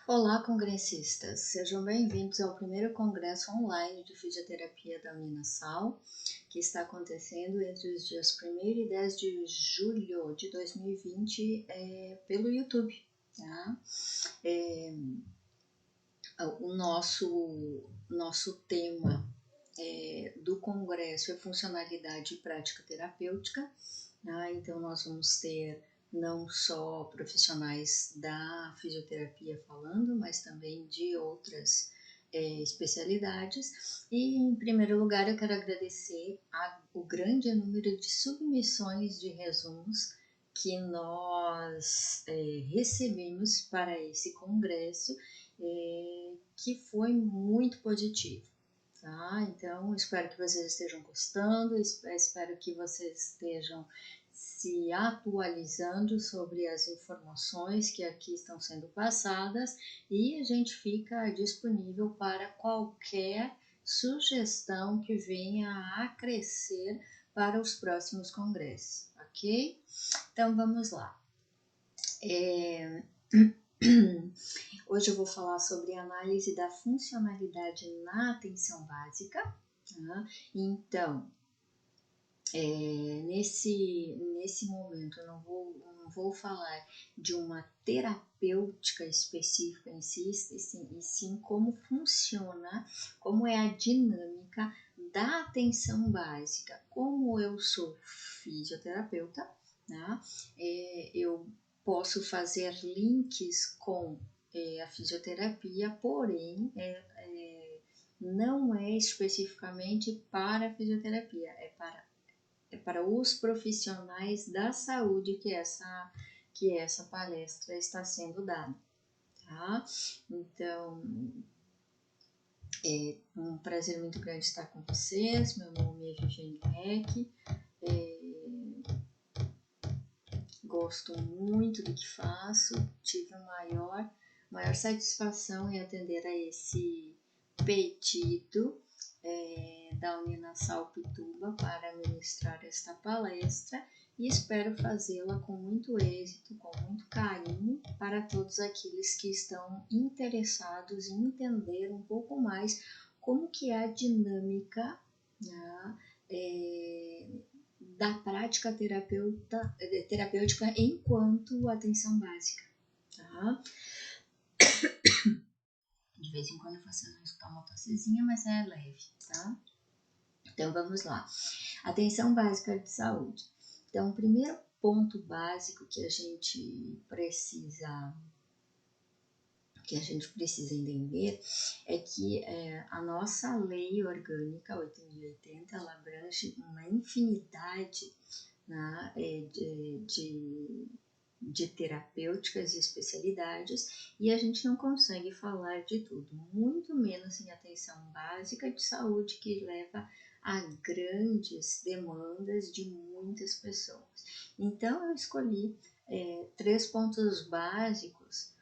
Olá, congressistas! Sejam bem-vindos ao primeiro congresso online de fisioterapia da Uninasal, que está acontecendo entre os dias 1º e 10 de julho de 2020 pelo YouTube. Tá? O nosso tema do congresso é funcionalidade e prática terapêutica. Então, nós vamos ter não só profissionais da fisioterapia falando, mas também de outras especialidades. E, em primeiro lugar, eu quero agradecer o grande número de submissões de resumos que nós recebemos para esse congresso, que foi muito positivo. Tá? Então, espero que vocês estejam gostando, espero que vocês estejam se atualizando sobre as informações que aqui estão sendo passadas, e a gente fica disponível para qualquer sugestão que venha a crescer para os próximos congressos, ok? Então, vamos lá. Hoje eu vou falar sobre a análise da funcionalidade na atenção básica. Tá? Então, nesse momento eu não vou falar de uma terapêutica específica em si, e sim como funciona, como é a dinâmica da atenção básica. Como eu sou fisioterapeuta, tá? Eu posso fazer links com a fisioterapia, porém não é especificamente para a fisioterapia, é para os profissionais da saúde que essa palestra está sendo dada. Tá? Então, é um prazer muito grande estar com vocês. Meu nome é Viviane Heck. Gosto muito do que faço, tive a maior satisfação em atender a esse pedido da Uninasal Pituba para ministrar esta palestra, e espero fazê-la com muito êxito, com muito carinho, para todos aqueles que estão interessados em entender um pouco mais como que é a dinâmica, né, da prática terapêutica enquanto atenção básica. Tá? De vez em quando vocês vão escutar uma tossezinha, mas é leve, tá? Então vamos lá. Atenção básica de saúde. Então, o primeiro ponto básico que a gente precisa entender é que a nossa lei orgânica 8.080, ela abrange uma infinidade, né, de terapêuticas e especialidades, e a gente não consegue falar de tudo, muito menos em atenção básica de saúde, que leva a grandes demandas de muitas pessoas. Então, eu escolhi 3 pontos básicos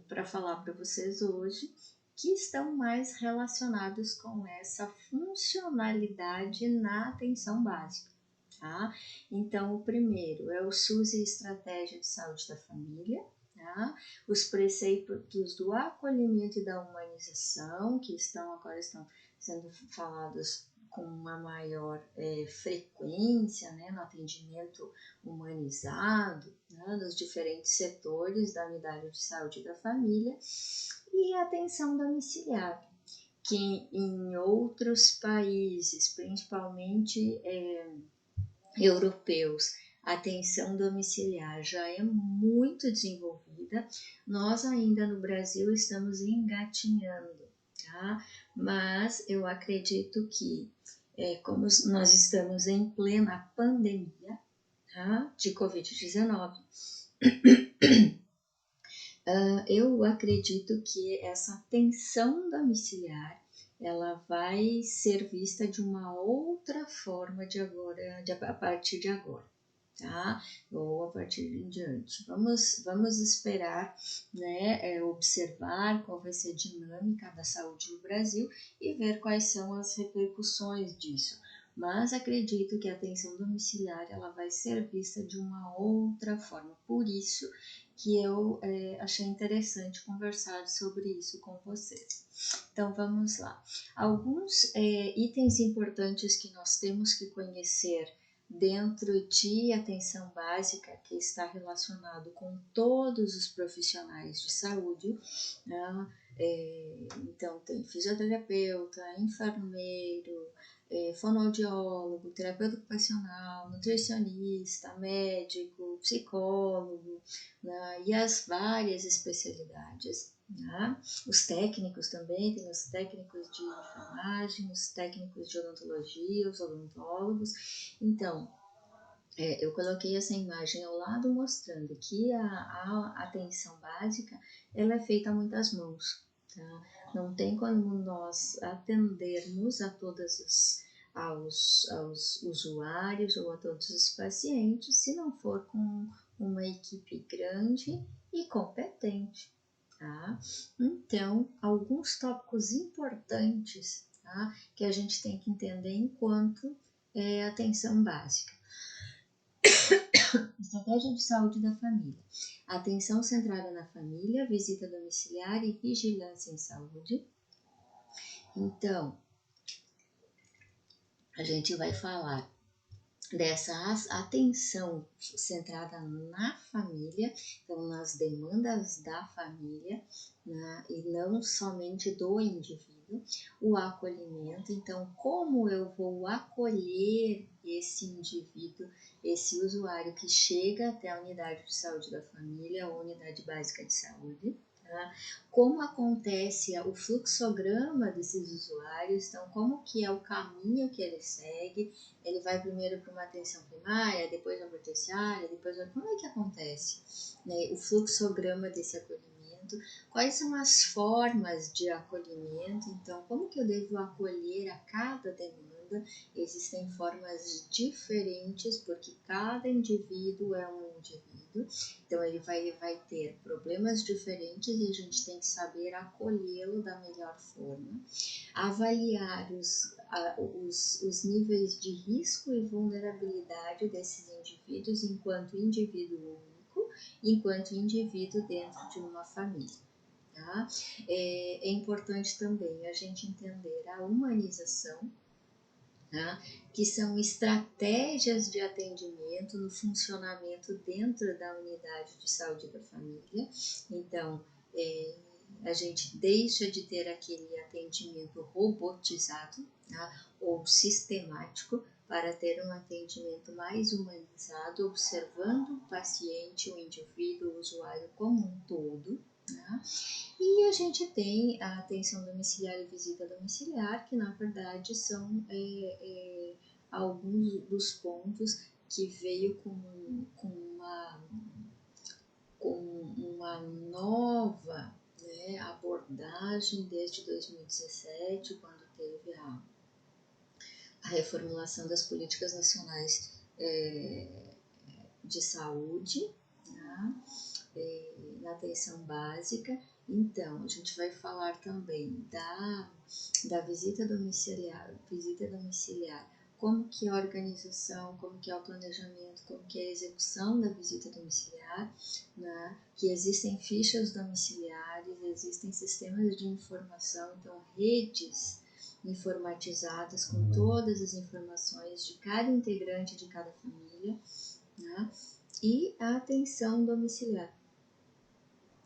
para falar para vocês hoje, que estão mais relacionados com essa funcionalidade na atenção básica. Tá? Então, o primeiro é o SUS e Estratégia de Saúde da Família, tá? Os preceitos do acolhimento e da humanização, que agora estão sendo falados com uma maior frequência, né, no atendimento humanizado, né, nos diferentes setores da unidade de saúde da família, e a atenção domiciliar, que em outros países, principalmente europeus, a atenção domiciliar já é muito desenvolvida. Nós ainda no Brasil estamos engatinhando, tá? Mas eu acredito que, como nós estamos em plena pandemia, tá, de Covid-19, eu acredito que essa atenção domiciliar ela vai ser vista de uma outra forma a partir de agora, tá? Ou a partir de em diante. Vamos esperar, né, observar qual vai ser a dinâmica da saúde no Brasil e ver quais são as repercussões disso. mas acredito que a atenção domiciliar ela vai ser vista de uma outra forma. Por isso que eu achei interessante conversar sobre isso com vocês. Então vamos lá. Alguns itens importantes que nós temos que conhecer dentro de atenção básica, que está relacionado com todos os profissionais de saúde, né? Então tem fisioterapeuta, enfermeiro, fonoaudiólogo, terapeuta ocupacional, nutricionista, médico, psicólogo, né? E as várias especialidades. Né? Os técnicos também, tem os técnicos de enfermagem, os técnicos de odontologia, os odontólogos. Então, eu coloquei essa imagem ao lado mostrando que a atenção básica ela é feita a muitas mãos. Tá? Não tem como nós atendermos a aos usuários ou a todos os pacientes se não for com uma equipe grande e competente. Tá? Então, alguns tópicos importantes, tá? Que a gente tem que entender enquanto atenção básica. Estratégia de saúde da família. Atenção centrada na família, visita domiciliar e vigilância em saúde. Então, a gente vai falar dessa atenção centrada na família, então nas demandas da família, né, e não somente do indivíduo, o acolhimento, então como eu vou acolher esse indivíduo, esse usuário que chega até a unidade de saúde da família ou unidade básica de saúde, tá? Como acontece o fluxograma desses usuários, então como que é o caminho que ele segue, ele vai primeiro para uma atenção primária, depois vai para a terciária, depois vai... Como é que acontece, né? O fluxograma desse acolhimento, quais são as formas de acolhimento, então como que eu devo acolher a cada demanda, existem formas diferentes, porque cada indivíduo é um indivíduo, então ele vai ter problemas diferentes e a gente tem que saber acolhê-lo da melhor forma, avaliar os níveis de risco e vulnerabilidade desses indivíduos enquanto indivíduo único, enquanto indivíduo dentro de uma família. Tá? É importante também a gente entender a humanização, tá? Que são estratégias de atendimento no funcionamento dentro da unidade de saúde da família. Então, a gente deixa de ter aquele atendimento robotizado, tá? Ou sistemático, para ter um atendimento mais humanizado, observando o paciente, o indivíduo, o usuário como um todo. Tá? E a gente tem a atenção domiciliar e visita domiciliar, que na verdade são alguns dos pontos que veio com uma nova, né, abordagem desde 2017, quando teve a reformulação das políticas nacionais de saúde, tá? Na atenção básica. Então, a gente vai falar também da visita domiciliar, como que é a organização, como que é o planejamento, como que é a execução da visita domiciliar, né? Que existem fichas domiciliares, existem sistemas de informação, então redes informatizadas com todas as informações de cada integrante de cada família, né? E a atenção domiciliar,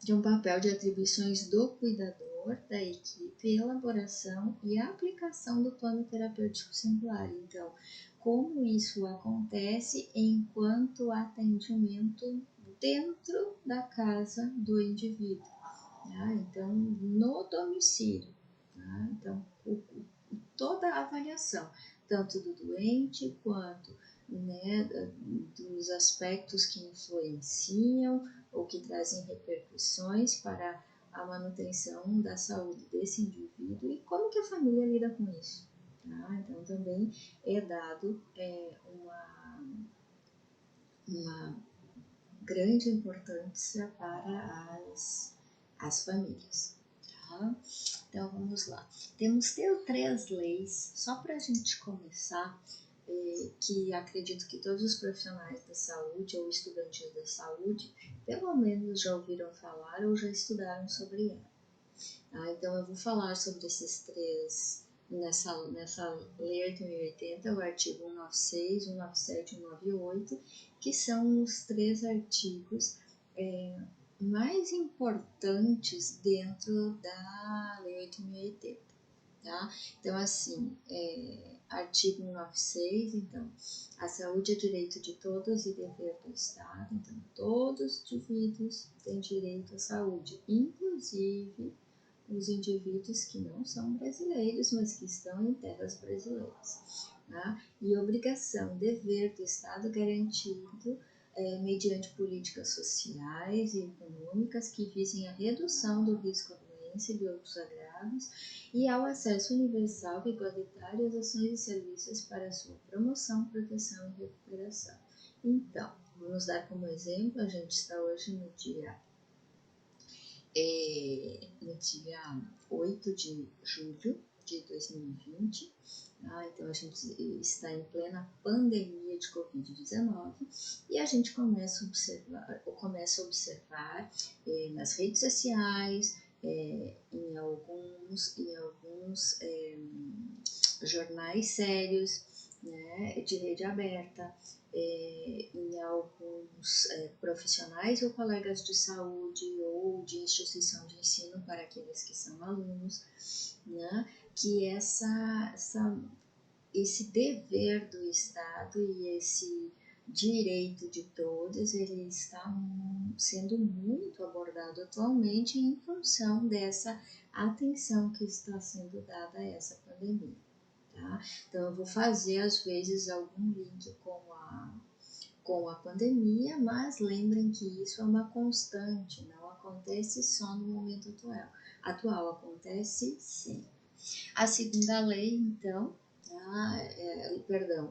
de um papel de atribuições do cuidador, da equipe, elaboração e aplicação do plano terapêutico singular. Então, como isso acontece enquanto atendimento dentro da casa do indivíduo, tá? Então, no domicílio, tá? Então, toda a avaliação, tanto do doente quanto, né, dos aspectos que influenciam ou que trazem repercussões para a manutenção da saúde desse indivíduo e como que a família lida com isso. Tá? Então, também é dado uma grande importância para as famílias. tá? Então vamos lá. Temos três leis, só para a gente começar, que acredito que todos os profissionais da saúde ou estudantes da saúde, pelo menos já ouviram falar ou já estudaram sobre ela. Tá? Então eu vou falar sobre esses três nessa Lei 8.080, o artigo 196, 197 e 198, que são os três artigos mais importantes dentro da Lei 8.080. Tá? Então, assim, artigo 196, então, a saúde é direito de todos e dever do Estado, então, todos os indivíduos têm direito à saúde, inclusive os indivíduos que não são brasileiros, mas que estão em terras brasileiras. Tá? E obrigação, dever do Estado garantido mediante políticas sociais e econômicas que visem a redução do risco à doença e de outros agravos e ao acesso universal e igualitário às ações e serviços para sua promoção, proteção e recuperação. Então, vamos dar como exemplo, a gente está hoje no dia 8 de julho de 2020, tá? Então a gente está em plena pandemia de Covid-19 e a gente começa a observar nas redes sociais, em alguns jornais sérios, né, de rede aberta, em alguns profissionais ou colegas de saúde ou de instituição de ensino para aqueles que são alunos, né, que esse dever do Estado e esse direito de todos, ele está sendo muito abordado atualmente em função dessa atenção que está sendo dada a essa pandemia. Tá? Então, eu vou fazer, às vezes, algum link com a pandemia, mas lembrem que isso é uma constante, não acontece só no momento atual acontece sempre. A segunda lei, então,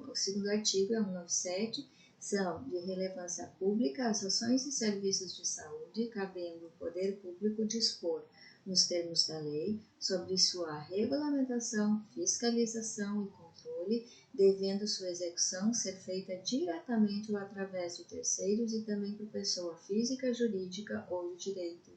o segundo artigo é 197, são de relevância pública as ações e serviços de saúde, cabendo o poder público dispor, nos termos da lei, sobre sua regulamentação, fiscalização e controle, devendo sua execução ser feita diretamente ou através de terceiros e também por pessoa física, jurídica ou de direito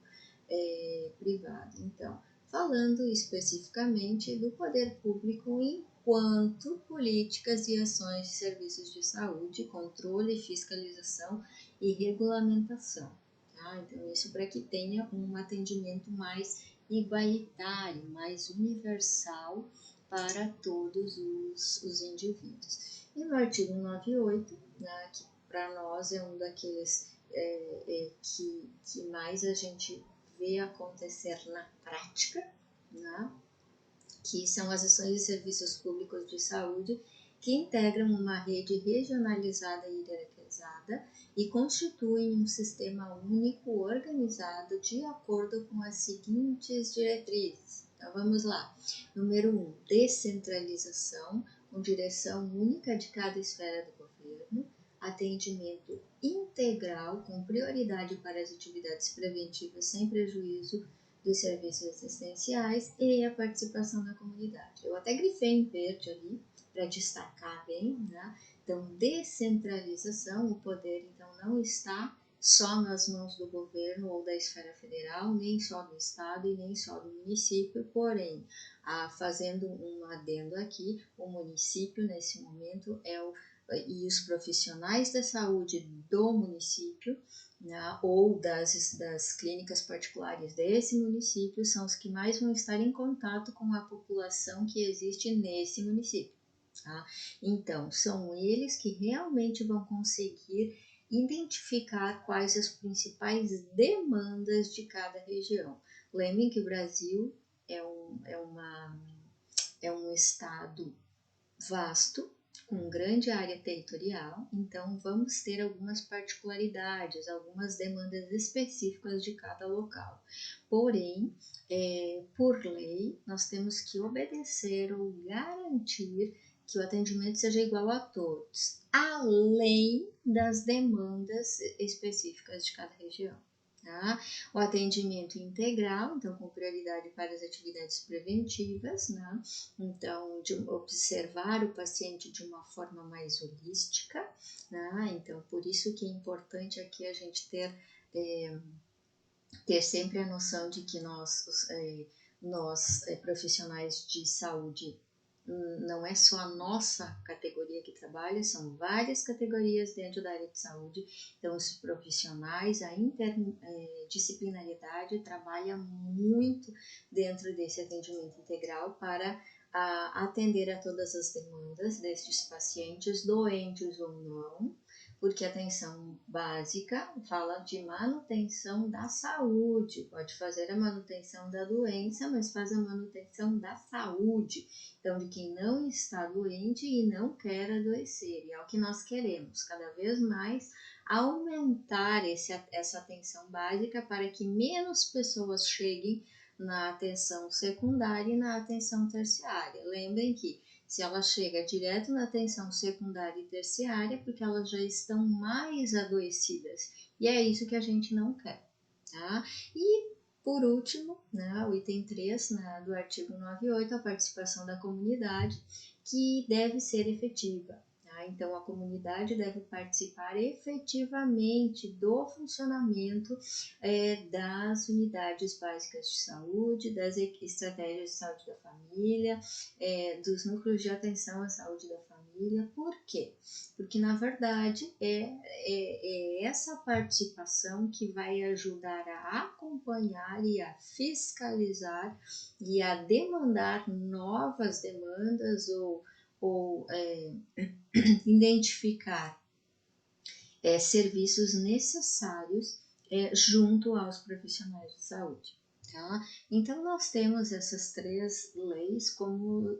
privado. Então, falando especificamente do poder público enquanto políticas e ações de serviços de saúde, controle, fiscalização e regulamentação. Tá? Então, isso para que tenha um atendimento mais igualitário, mais universal para todos os indivíduos. E no artigo 98, né, que para nós é um daqueles que mais a gente vê acontecer na prática, né? Que são as ações e serviços públicos de saúde que integram uma rede regionalizada e hierarquizada e constituem um sistema único organizado de acordo com as seguintes diretrizes. Então vamos lá. Número 1, descentralização, com direção única de cada esfera do governo, atendimento integral com prioridade para as atividades preventivas sem prejuízo dos serviços assistenciais e a participação da comunidade. Eu até grifei em verde ali para destacar bem, né? Então, descentralização, o poder então não está só nas mãos do governo ou da esfera federal, nem só do estado e nem só do município, porém, fazendo um adendo aqui, o município nesse momento e os profissionais da saúde do município, né, ou das clínicas particulares desse município são os que mais vão estar em contato com a população que existe nesse município. Tá? Então, são eles que realmente vão conseguir identificar quais as principais demandas de cada região. Lembrem que o Brasil é um estado vasto, com grande área territorial, então vamos ter algumas particularidades, algumas demandas específicas de cada local. Porém, por lei, nós temos que obedecer ou garantir que o atendimento seja igual a todos, além das demandas específicas de cada região. Tá? O atendimento integral, então com prioridade para as atividades preventivas, né? Então de observar o paciente de uma forma mais holística, né? Então por isso que é importante aqui a gente ter sempre a noção de que nós profissionais de saúde, não é só a nossa categoria que trabalha, são várias categorias dentro da área de saúde. Então, os profissionais, a interdisciplinariedade trabalha muito dentro desse atendimento integral para atender a todas as demandas destes pacientes, doentes ou não, porque a atenção básica fala de manutenção da saúde, pode fazer a manutenção da doença, mas faz a manutenção da saúde. Então, de quem não está doente e não quer adoecer. E é o que nós queremos, cada vez mais aumentar essa atenção básica para que menos pessoas cheguem na atenção secundária e na atenção terciária. Lembrem que se ela chega direto na atenção secundária e terciária, porque elas já estão mais adoecidas. E é isso que a gente não quer, tá? E por último, né, o item 3, né, do artigo 98, a participação da comunidade, que deve ser efetiva. Tá? Então, a comunidade deve participar efetivamente do funcionamento das unidades básicas de saúde, das estratégias de saúde da família, dos núcleos de atenção à saúde da família. Por quê? Porque, na verdade, é essa participação que vai ajudar a acompanhar e a fiscalizar e a demandar novas demandas ou identificar serviços necessários junto aos profissionais de saúde. Tá? Então, nós temos essas 3 leis como,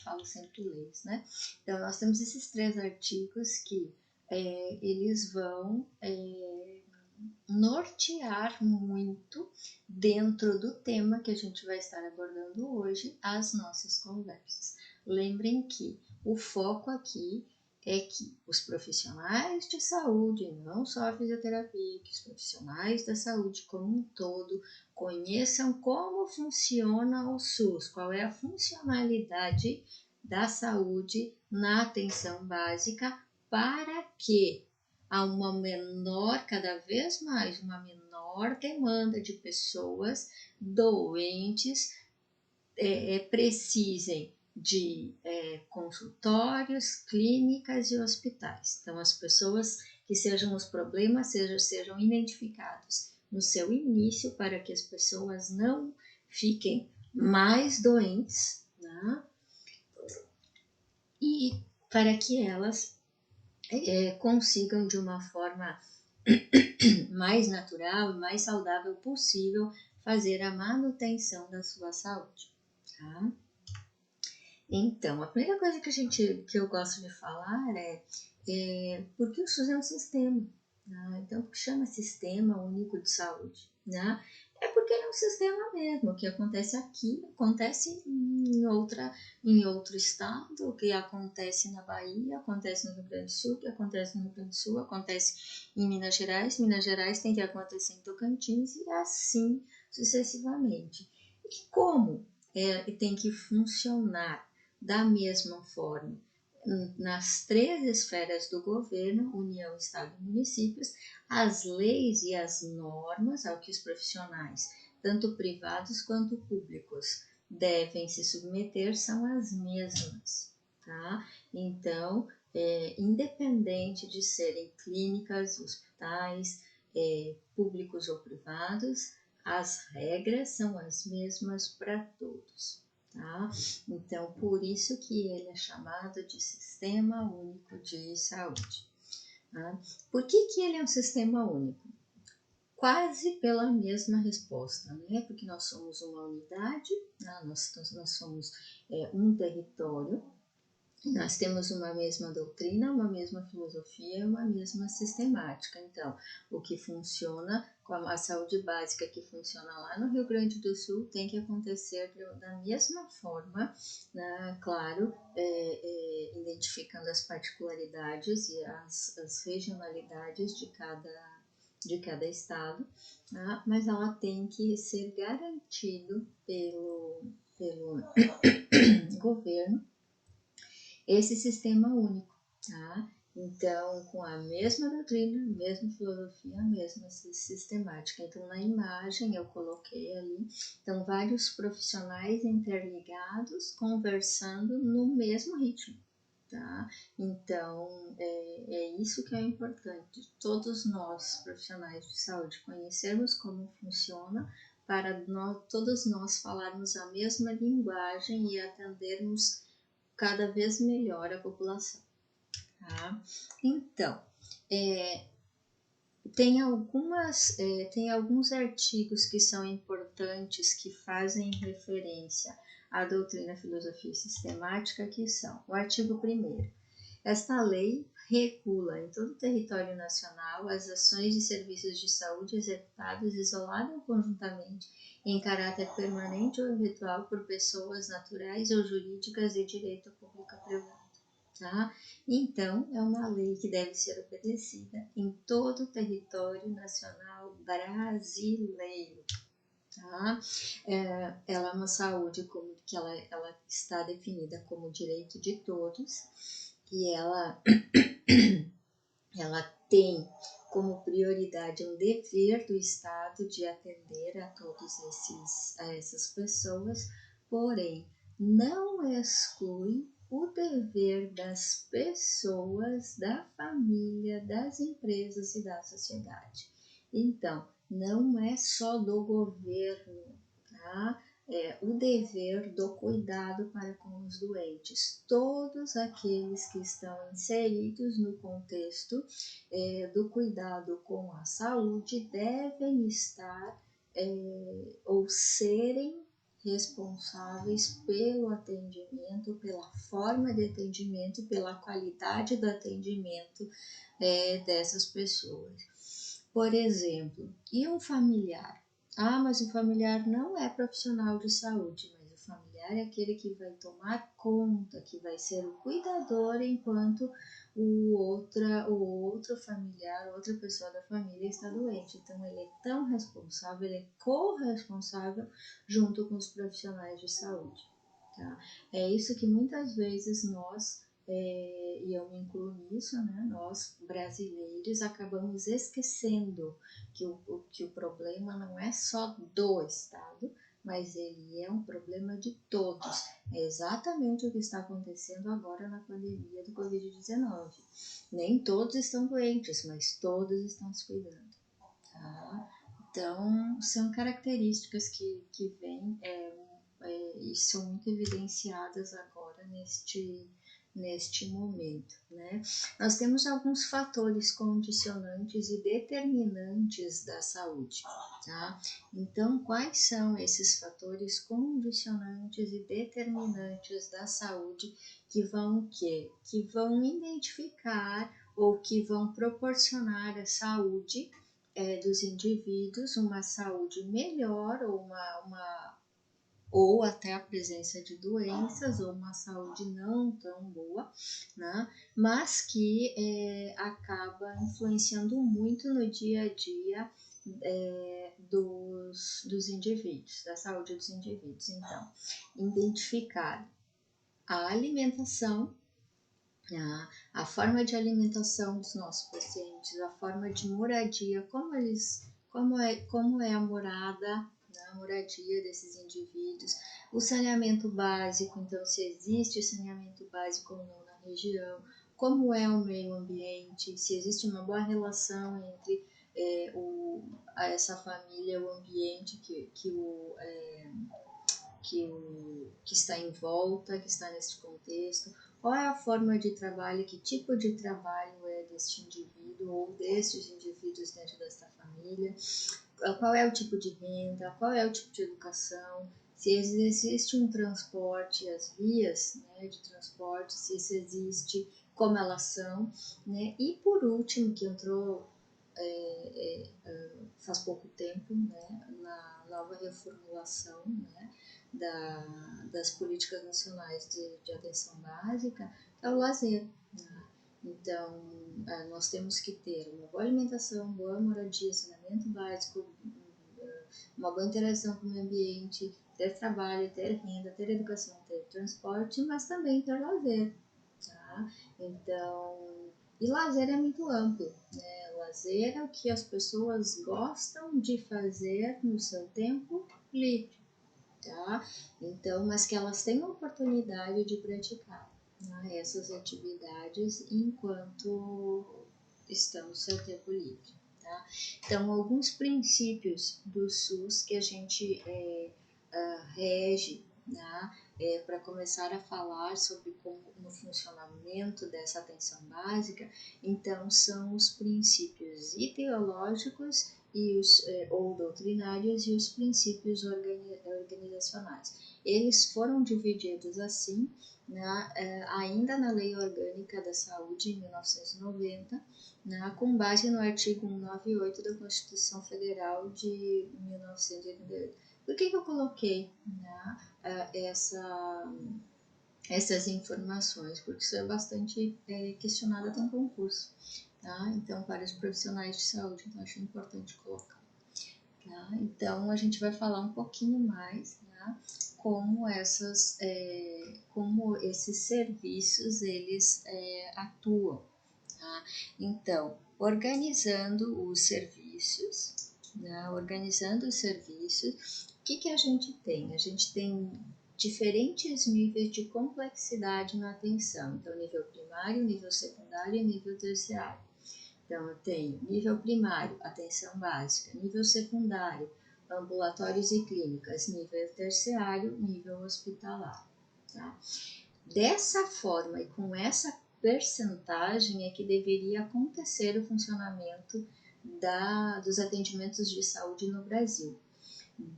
falo sempre leis, né? Então, nós temos esses 3 artigos que eles vão nortear muito dentro do tema que a gente vai estar abordando hoje, as nossas conversas. Lembrem que o foco aqui é que os profissionais de saúde, não só a fisioterapia, que os profissionais da saúde como um todo conheçam como funciona o SUS, qual é a funcionalidade da saúde na atenção básica, para que há cada vez mais, uma menor demanda de pessoas doentes precisem de consultórios, clínicas e hospitais. Então, as pessoas que sejam os problemas sejam identificados no seu início, para que as pessoas não fiquem mais doentes, né? E para que elas consigam de uma forma mais natural e mais saudável possível fazer a manutenção da sua saúde, tá? Então, a primeira coisa que eu gosto de falar é porque o SUS é um sistema, né? Então, por que chama Sistema Único de Saúde, né? É porque ele é um sistema mesmo. O que acontece aqui acontece em outro estado, o que acontece na Bahia acontece no Rio Grande do Sul, o que acontece no Rio Grande do Sul acontece em Minas Gerais tem que acontecer em Tocantins e assim sucessivamente. E como tem que funcionar da mesma forma nas 3 esferas do governo, União, Estado e municípios, as leis e as normas ao que os profissionais, tanto privados quanto públicos, devem se submeter são as mesmas, tá? Então, independente de serem clínicas, hospitais, públicos ou privados, as regras são as mesmas para todos. Tá? Então, por isso que ele é chamado de Sistema Único de Saúde. Tá? Por que ele é um sistema único? Quase pela mesma resposta, né? Porque nós somos uma unidade, né? nós somos um território, nós temos uma mesma doutrina, uma mesma filosofia, uma mesma sistemática. Então, o que funciona com a saúde básica que funciona lá no Rio Grande do Sul tem que acontecer da mesma forma, né? Claro, identificando as particularidades e as regionalidades de cada estado, tá? Mas ela tem que ser garantido pelo governo esse sistema único, tá? Então, com a mesma doutrina, mesma filosofia, a mesma sistemática. Então, na imagem eu coloquei ali, então, vários profissionais interligados, conversando no mesmo ritmo, tá? Então, é isso que é importante. Todos nós, profissionais de saúde, conhecermos como funciona para todos nós falarmos a mesma linguagem e atendermos cada vez melhor a população, tá? Então, tem alguns artigos que são importantes que fazem referência à doutrina, filosofia e sistemática, que são o artigo 1º. Esta lei regula em todo o território nacional as ações de serviços de saúde executados isolada ou conjuntamente, em caráter permanente ou eventual, por pessoas naturais ou jurídicas de direito público privado. Tá? Então, é uma lei que deve ser obedecida em todo o território nacional brasileiro. Tá? Ela é uma saúde que ela está definida como direito de todos e ela tem como prioridade um dever do Estado de atender a essas pessoas, porém não exclui o dever das pessoas, da família, das empresas e da sociedade. Então, não é só do governo, tá? O dever do cuidado para com os doentes. Todos aqueles que estão inseridos no contexto do cuidado com a saúde devem estar ou serem responsáveis pelo atendimento, pela forma de atendimento, pela qualidade do atendimento dessas pessoas. Por exemplo, e um familiar? Mas o familiar não é profissional de saúde, mas o familiar é aquele que vai tomar conta, que vai ser o cuidador enquanto o outro familiar, outra pessoa da família está doente. Então, ele é tão responsável, ele é corresponsável junto com os profissionais de saúde. Tá? É isso que muitas vezes nós, e eu me incluo nisso, né? Nós brasileiros acabamos esquecendo que o problema não é só do Estado, mas ele é um problema de todos. É exatamente o que está acontecendo agora na pandemia do Covid-19. Nem todos estão doentes, mas todos estão se cuidando. Tá? Então, são características que vêm e são muito evidenciadas agora neste momento, né? Nós temos alguns fatores condicionantes e determinantes da saúde, tá? Então, quais são esses fatores condicionantes e determinantes da saúde que vão identificar ou que vão proporcionar a saúde dos indivíduos, uma saúde melhor ou até a presença de doenças ou uma saúde não tão boa, né? Mas que acaba influenciando muito no dia a dia dos indivíduos, da saúde dos indivíduos. Então, identificar a alimentação, a forma de alimentação dos nossos pacientes, a forma de moradia, como é a morada, né, a moradia desses indivíduos, o saneamento básico, então se existe saneamento básico ou não na região, como é o meio ambiente, se existe uma boa relação entre essa família, o ambiente que está em volta, que está nesse contexto, qual é a forma de trabalho, que tipo de trabalho é deste indivíduo ou destes indivíduos dentro desta família, qual é o tipo de renda, qual é o tipo de educação, se existe um transporte, as vias, né, de transporte, se isso existe, como elas são, né? E por último, que entrou faz pouco tempo, né, na nova reformulação, né, das políticas nacionais de atenção básica, é o lazer. Né? Então, nós temos que ter uma boa alimentação, boa moradia, saneamento básico, uma boa interação com o meio ambiente, ter trabalho, ter renda, ter educação, ter transporte, mas também ter lazer, tá? Então, e lazer é muito amplo, né? Lazer é o que as pessoas gostam de fazer no seu tempo livre, tá? Então, mas que elas tenham a oportunidade de praticar, né, essas atividades enquanto estão no seu tempo livre, tá? Então, alguns princípios do SUS que a gente rege, né, para começar a falar sobre como no funcionamento dessa atenção básica, então são os princípios ideológicos e os, ou doutrinários e os princípios organizacionais. Eles foram divididos assim, né, ainda na Lei Orgânica da Saúde, em 1990, né, com base no artigo 198 da Constituição Federal de 1988. Por que eu coloquei, né, essas informações? Porque isso é bastante questionado até em concurso, tá? Então, para os profissionais de saúde, então acho importante colocar. Tá? Então, a gente vai falar um pouquinho mais, né, como esses serviços eles atuam. Tá? Então, organizando os serviços, o que a gente tem? A gente tem diferentes níveis de complexidade na atenção. Então, nível primário, nível secundário e nível terciário. Então, eu tenho nível primário, atenção básica, nível secundário, ambulatórios e clínicas, nível terciário, nível hospitalar. Tá? Dessa forma e com essa percentagem é que deveria acontecer o funcionamento dos atendimentos de saúde no Brasil.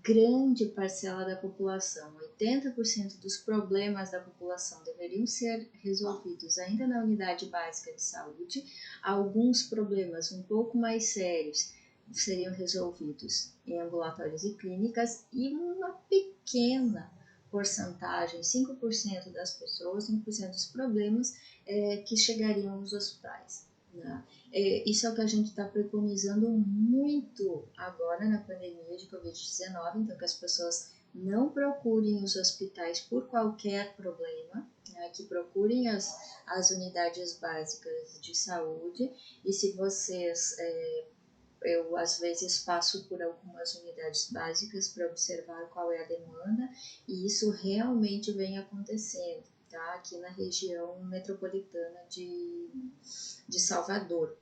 Grande parcela da população, 80% dos problemas da população deveriam ser resolvidos ainda na unidade básica de saúde. Alguns problemas um pouco mais sérios seriam resolvidos em ambulatórios e clínicas, e uma pequena porcentagem, 5% das pessoas, 5% dos problemas que chegariam nos hospitais, né? Isso é o que a gente está preconizando muito agora na pandemia de Covid-19, então que as pessoas não procurem os hospitais por qualquer problema, né, que procurem as unidades básicas de saúde. E se vocês, eu às vezes passo por algumas unidades básicas para observar qual é a demanda, e isso realmente vem acontecendo, tá? Aqui na região metropolitana de Salvador.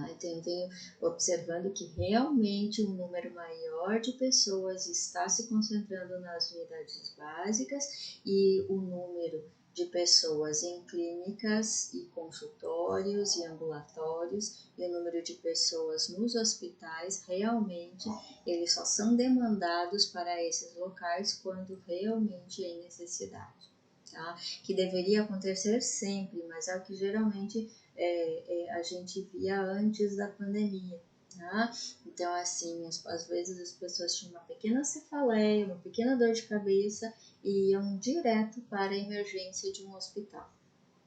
Então, eu venho observando que realmente um número maior de pessoas está se concentrando nas unidades básicas, e o número de pessoas em clínicas e consultórios e ambulatórios e o número de pessoas nos hospitais, realmente eles só são demandados para esses locais quando realmente é necessidade, tá? Que deveria acontecer sempre, mas é o que geralmente a gente via antes da pandemia, tá? Então, assim, às vezes as pessoas tinham uma pequena cefaleia, uma pequena dor de cabeça e iam direto para a emergência de um hospital,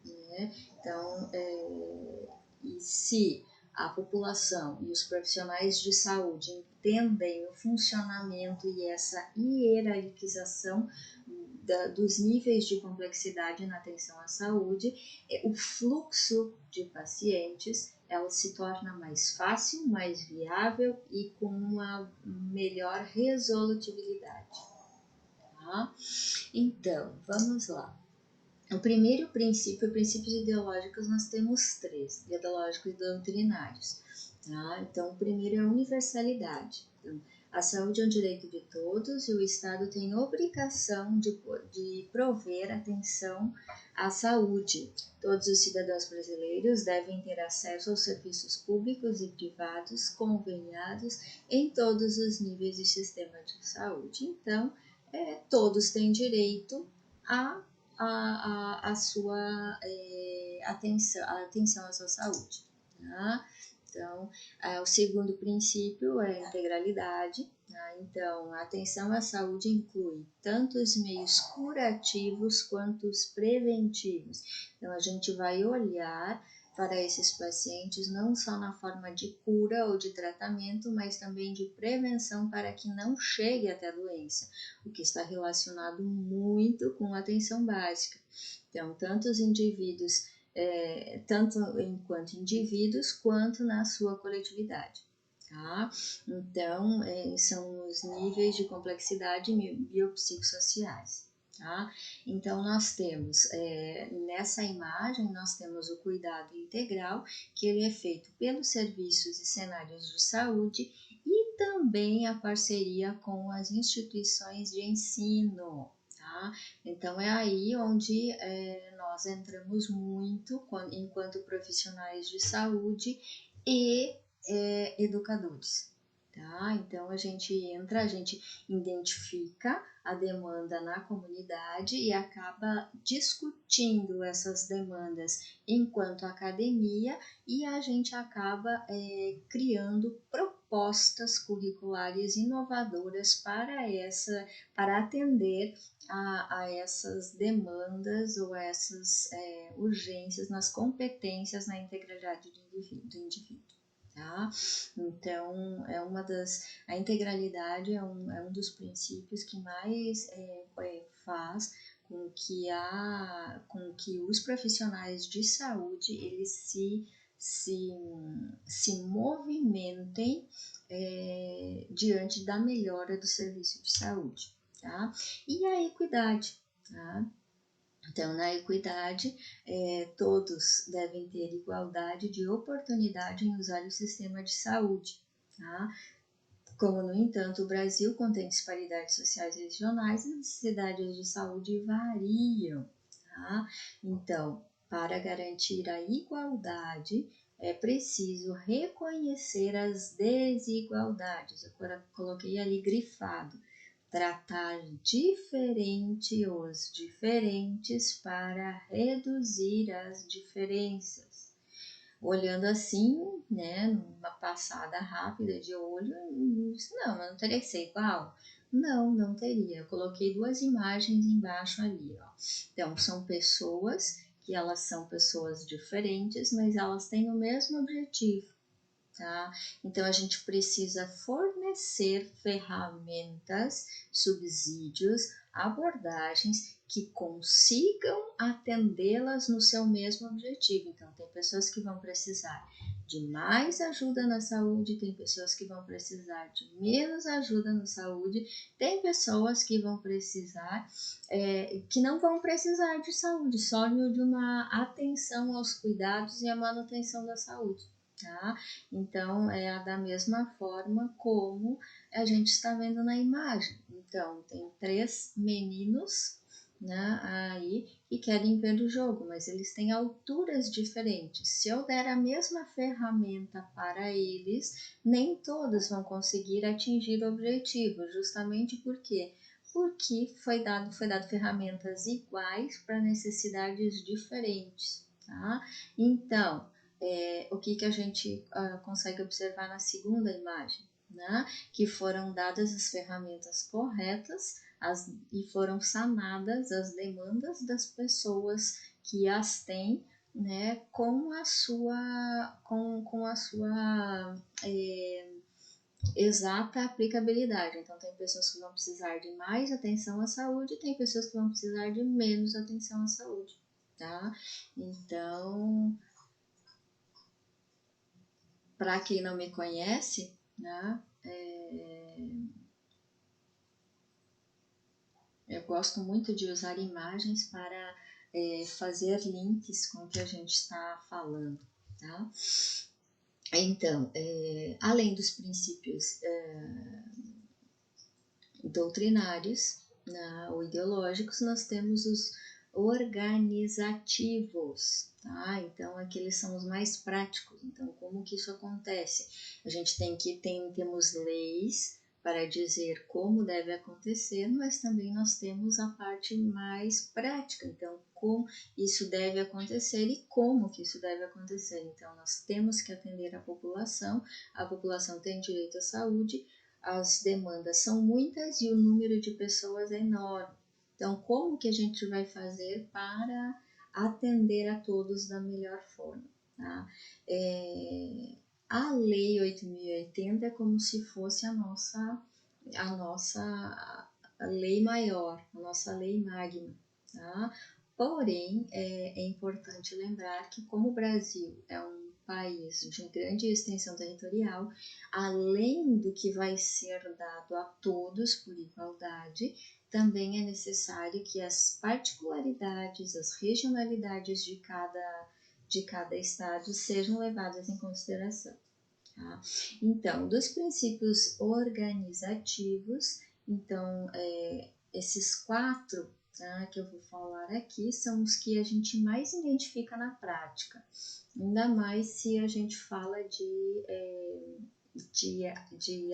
né? Então, e se a população e os profissionais de saúde entendem o funcionamento e essa hierarquização dos níveis de complexidade na atenção à saúde, o fluxo de pacientes ela se torna mais fácil, mais viável e com uma melhor resolutibilidade. Tá? Então, vamos lá. O primeiro princípio, princípios ideológicos, nós temos 3, ideológicos e doutrinários. Tá? Então, o primeiro é a universalidade. Então, a saúde é um direito de todos e o Estado tem obrigação de prover atenção à saúde. Todos os cidadãos brasileiros devem ter acesso aos serviços públicos e privados conveniados em todos os níveis do sistema de saúde. Então, todos têm direito a sua atenção à sua saúde. Tá? Então, o segundo princípio é a integralidade. Tá? Então, a atenção à saúde inclui tanto os meios curativos quanto os preventivos. Então, a gente vai olhar para esses pacientes não só na forma de cura ou de tratamento, mas também de prevenção para que não chegue até a doença, o que está relacionado muito com a atenção básica. Então, tanto os indivíduos, tanto enquanto indivíduos, quanto na sua coletividade. Tá? Então, são os níveis de complexidade biopsicossociais. Tá? Então, nós temos, nessa imagem, nós temos o cuidado integral, que ele é feito pelos serviços e cenários de saúde e também a parceria com as instituições de ensino. Tá? Então, é aí onde nós entramos muito enquanto profissionais de saúde e educadores. Tá? Então, a gente identifica a demanda na comunidade e acaba discutindo essas demandas enquanto academia e a gente acaba criando propostas curriculares inovadoras para atender a essas demandas ou a essas urgências nas competências na integralidade do indivíduo. Tá? Então, a integralidade é um dos princípios que mais faz com que os profissionais de saúde eles se movimentem diante da melhora do serviço de saúde. Tá? E a equidade. Tá? Então, na equidade, todos devem ter igualdade de oportunidade em usar o sistema de saúde. Tá? Como, no entanto, o Brasil contém disparidades sociais e regionais, as necessidades de saúde variam. Tá? Então, para garantir a igualdade, é preciso reconhecer as desigualdades. Eu coloquei ali grifado. Tratar diferente os diferentes para reduzir as diferenças. Olhando assim, né, numa passada rápida de olho, não, mas não teria que ser igual? Não, não teria. Eu coloquei duas imagens embaixo ali, ó. Então, são pessoas que elas são pessoas diferentes, mas elas têm o mesmo objetivo. Tá? Então, a gente precisa fornecer ferramentas, subsídios, abordagens que consigam atendê-las no seu mesmo objetivo. Então, tem pessoas que vão precisar de mais ajuda na saúde, tem pessoas que vão precisar de menos ajuda na saúde, tem pessoas que vão precisar, que não vão precisar de saúde, só de uma atenção aos cuidados e à manutenção da saúde. Tá? Então, da mesma forma como a gente está vendo na imagem. Então, tem 3 meninos, né, aí que querem ver o jogo, mas eles têm alturas diferentes. Se eu der a mesma ferramenta para eles, nem todos vão conseguir atingir o objetivo, justamente porque foi dado ferramentas iguais para necessidades diferentes. Tá? Então, o que a gente consegue observar na segunda imagem, né? Que foram dadas as ferramentas corretas e foram sanadas as demandas das pessoas que as têm, né? Com a sua exata aplicabilidade. Então, tem pessoas que vão precisar de mais atenção à saúde, tem pessoas que vão precisar de menos atenção à saúde, tá? Então, para quem não me conhece, né, eu gosto muito de usar imagens para fazer links com o que a gente está falando. Tá? Então, além dos princípios doutrinários, né, ou ideológicos, nós temos os organizativos, tá? Então, aqueles são os mais práticos. Então, como que isso acontece? A gente temos leis, para dizer como deve acontecer, mas também nós temos a parte mais prática, então como isso deve acontecer e como que isso deve acontecer. Então nós temos que atender a população tem direito à saúde, as demandas são muitas e o número de pessoas é enorme. Então como que a gente vai fazer para atender a todos da melhor forma? Tá? A Lei 8.080 é como se fosse a nossa lei maior, a nossa lei magna, tá? Porém, é importante lembrar que como o Brasil é um país de grande extensão territorial, além do que vai ser dado a todos por igualdade, também é necessário que as particularidades, as regionalidades de cada estado sejam levadas em consideração. Tá? Então, dos princípios organizativos, então, esses 4, tá, que eu vou falar aqui são os que a gente mais identifica na prática, ainda mais se a gente fala de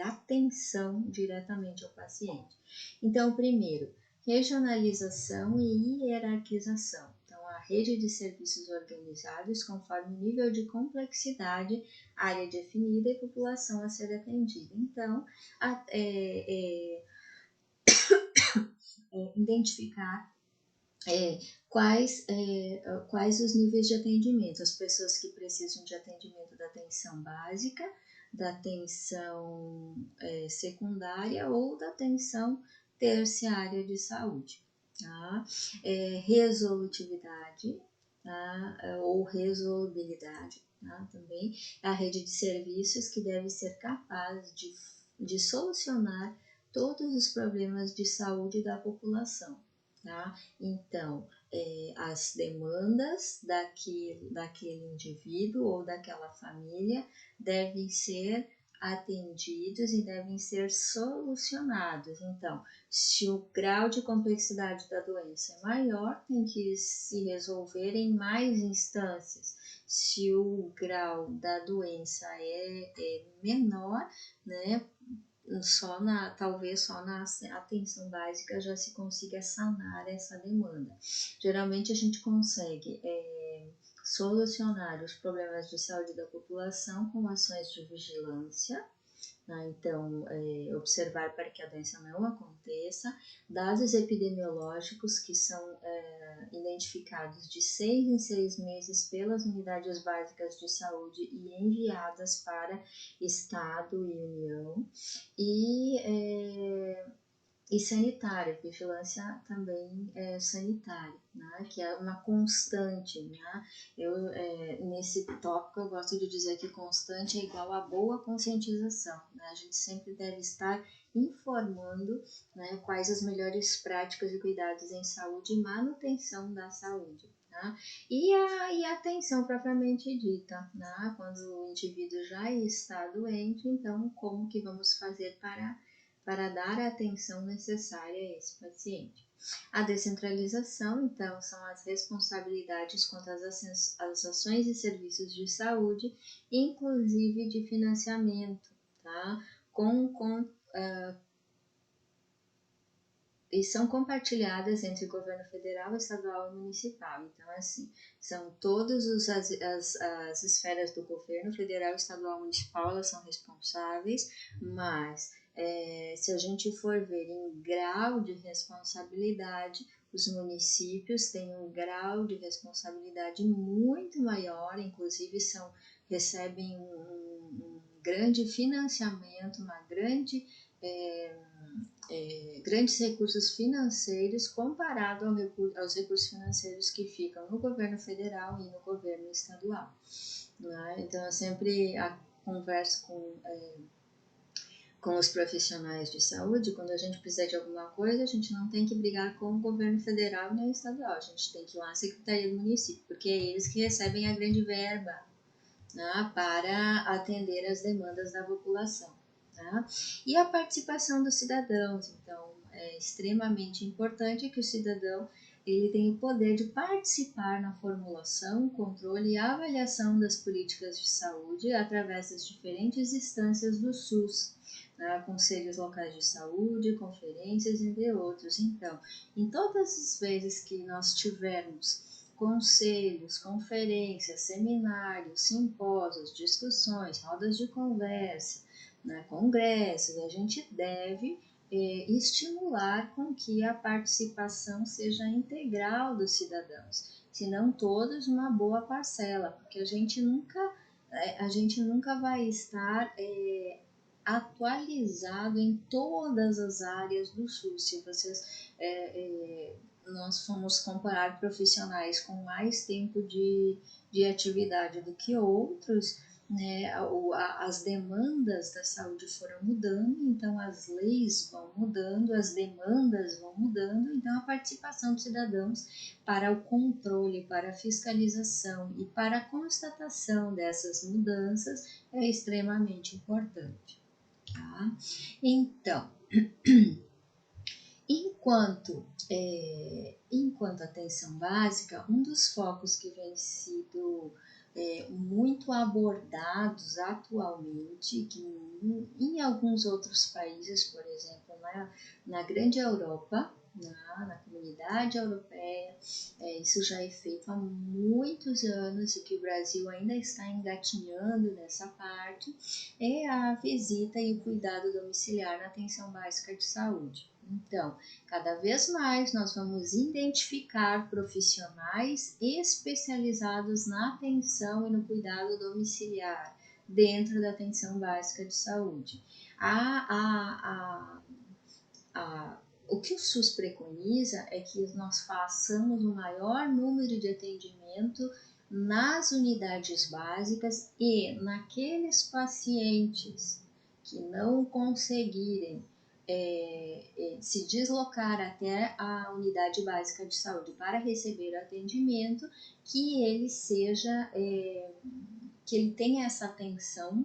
atenção diretamente ao paciente. Então, primeiro, regionalização e hierarquização. Então, a rede de serviços organizados conforme o nível de complexidade, área definida e população a ser atendida. Então, identificar quais os níveis de atendimento, as pessoas que precisam de atendimento da atenção básica, da atenção secundária ou da atenção terciária de saúde. Tá? Resolutividade, tá? Ou resolubilidade, tá? Também a rede de serviços que deve ser capaz de solucionar todos os problemas de saúde da população. Tá? Então, as demandas daquele indivíduo ou daquela família devem ser atendidos e devem ser solucionados. Então, se o grau de complexidade da doença é maior, tem que se resolver em mais instâncias. Se o grau da doença é menor, né, talvez só na atenção básica já se consiga sanar essa demanda. Geralmente a gente consegue solucionar os problemas de saúde da população com ações de vigilância, né? Então, observar para que a doença não aconteça, dados epidemiológicos que são identificados de 6 em 6 meses pelas unidades básicas de saúde e enviadas para Estado e União, e sanitária, vigilância também sanitária, né, que é uma constante, né. Nesse tópico eu gosto de dizer que constante é igual a boa conscientização, né, a gente sempre deve estar informando, né, quais as melhores práticas e cuidados em saúde e manutenção da saúde. Tá? E a atenção propriamente dita, né, quando o indivíduo já está doente, então como que vamos fazer para dar a atenção necessária a esse paciente. A descentralização, então, são as responsabilidades quanto às ações e serviços de saúde, inclusive de financiamento, tá? E são compartilhadas entre governo federal, estadual e municipal. Então, assim, são todas as esferas do governo federal, estadual e municipal, elas são responsáveis, mas se a gente for ver em grau de responsabilidade, os municípios têm um grau de responsabilidade muito maior, inclusive recebem um grande financiamento, uma grandes recursos financeiros comparado aos recursos financeiros que ficam no governo federal e no governo estadual. Né? Então, eu sempre converso com os profissionais de saúde, quando a gente precisa de alguma coisa, a gente não tem que brigar com o governo federal nem estadual, a gente tem que ir lá à Secretaria do Município, porque é eles que recebem a grande verba, né, para atender as demandas da população. Tá? E a participação dos cidadãos, então é extremamente importante que o cidadão ele tem o poder de participar na formulação, controle e avaliação das políticas de saúde através das diferentes instâncias do SUS, né, conselhos locais de saúde, conferências, entre outros. Então, em todas as vezes que nós tivermos conselhos, conferências, seminários, simpósios, discussões, rodas de conversa, né, congressos, a gente deve estimular com que a participação seja integral dos cidadãos, se não todos, uma boa parcela, porque a gente nunca vai estar atualizado em todas as áreas do SUS. Se nós formos comparar profissionais com mais tempo de atividade do que outros, né, as demandas da saúde foram mudando, então as leis vão mudando, as demandas vão mudando, então a participação dos cidadãos para o controle, para a fiscalização e para a constatação dessas mudanças é extremamente importante. Tá? Então, enquanto atenção básica, um dos focos que vem sido muito abordados atualmente, que em alguns outros países, por exemplo, na grande Europa, na comunidade europeia, isso já é feito há muitos anos e que o Brasil ainda está engatinhando nessa parte, é a visita e o cuidado domiciliar na atenção básica de saúde. Então, cada vez mais nós vamos identificar profissionais especializados na atenção e no cuidado domiciliar dentro da atenção básica de saúde. O que o SUS preconiza é que nós façamos o maior número de atendimento nas unidades básicas e naqueles pacientes que não conseguirem se deslocar até a unidade básica de saúde para receber o atendimento, que ele tenha essa atenção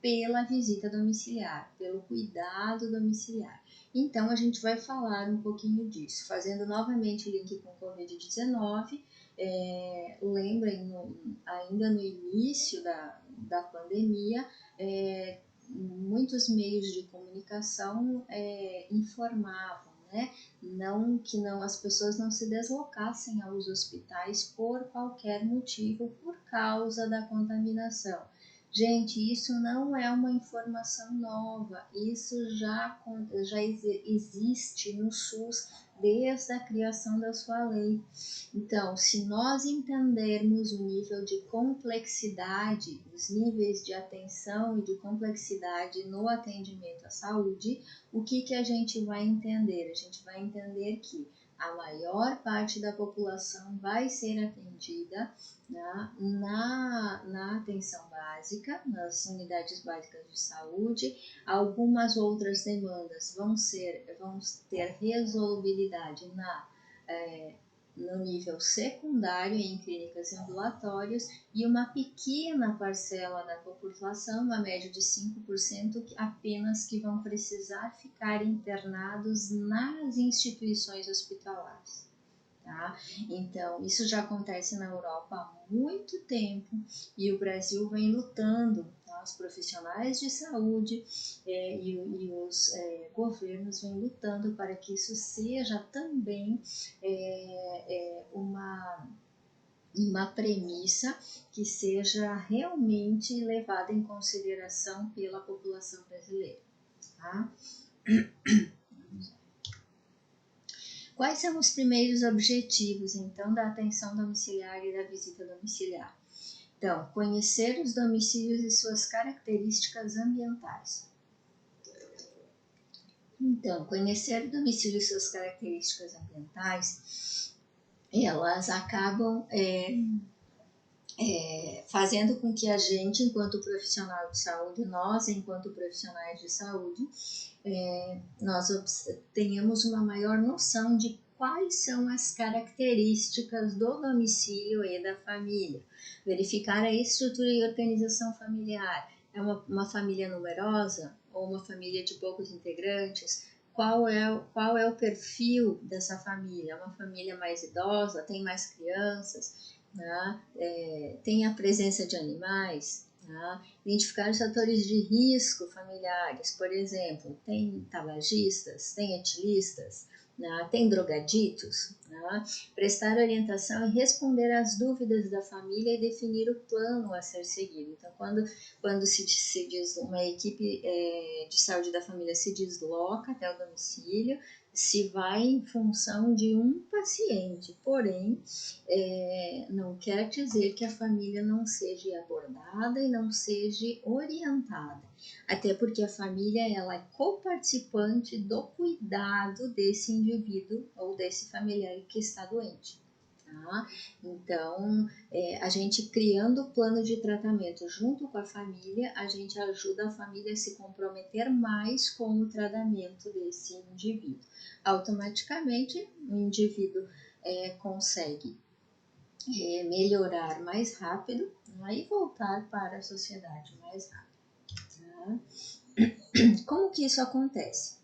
pela visita domiciliar, pelo cuidado domiciliar. Então, a gente vai falar um pouquinho disso, fazendo novamente o link com o Covid-19. Lembrem, ainda no início da pandemia, muitos meios de comunicação informavam, né, que as pessoas não se deslocassem aos hospitais por qualquer motivo, por causa da contaminação. Gente, isso não é uma informação nova, isso já existe no SUS desde a criação da sua lei. Então, se nós entendermos o nível de complexidade, os níveis de atenção e de complexidade no atendimento à saúde, o que a gente vai entender? A gente vai entender que a maior parte da população vai ser atendida na atenção básica, nas unidades básicas de saúde. Algumas outras demandas vão ter resolubilidade no nível secundário, em clínicas e ambulatórios, e uma pequena parcela da população, uma média de 5%, apenas que vão precisar ficar internados nas instituições hospitalares. Tá? Então, isso já acontece na Europa há muito tempo e o Brasil vem lutando, tá? Os profissionais de saúde e os governos vêm lutando para que isso seja também uma premissa que seja realmente levada em consideração pela população brasileira. Tá? Quais são os primeiros objetivos, então, da atenção domiciliar e da visita domiciliar? Então, conhecer os domicílios e suas características ambientais. Então, conhecer o domicílio e suas características ambientais, elas acabam fazendo com que a gente, enquanto profissional de saúde, nós, enquanto profissionais de saúde, nós tenhamos uma maior noção de quais são as características do domicílio e da família. Verificar a estrutura e organização familiar. É uma família numerosa ou uma família de poucos integrantes? qual é o perfil dessa família? É uma família mais idosa, tem mais crianças, né? Tem a presença de animais, né? Identificar os fatores de risco familiares, por exemplo, tem tabagistas, tem etilistas, né? Tem drogaditos, né? Prestar orientação e responder às dúvidas da família e definir o plano a ser seguido. Então, quando se diz uma equipe de saúde da família se desloca até o domicílio, se vai em função de um paciente, porém, não quer dizer que a família não seja abordada e não seja orientada, até porque a família ela é coparticipante do cuidado desse indivíduo ou desse familiar que está doente. Tá? Então, a gente criando o plano de tratamento junto com a família, a gente ajuda a família a se comprometer mais com o tratamento desse indivíduo. Automaticamente, o indivíduo consegue melhorar mais rápido, né, e voltar para a sociedade mais rápido. Tá? Como que isso acontece?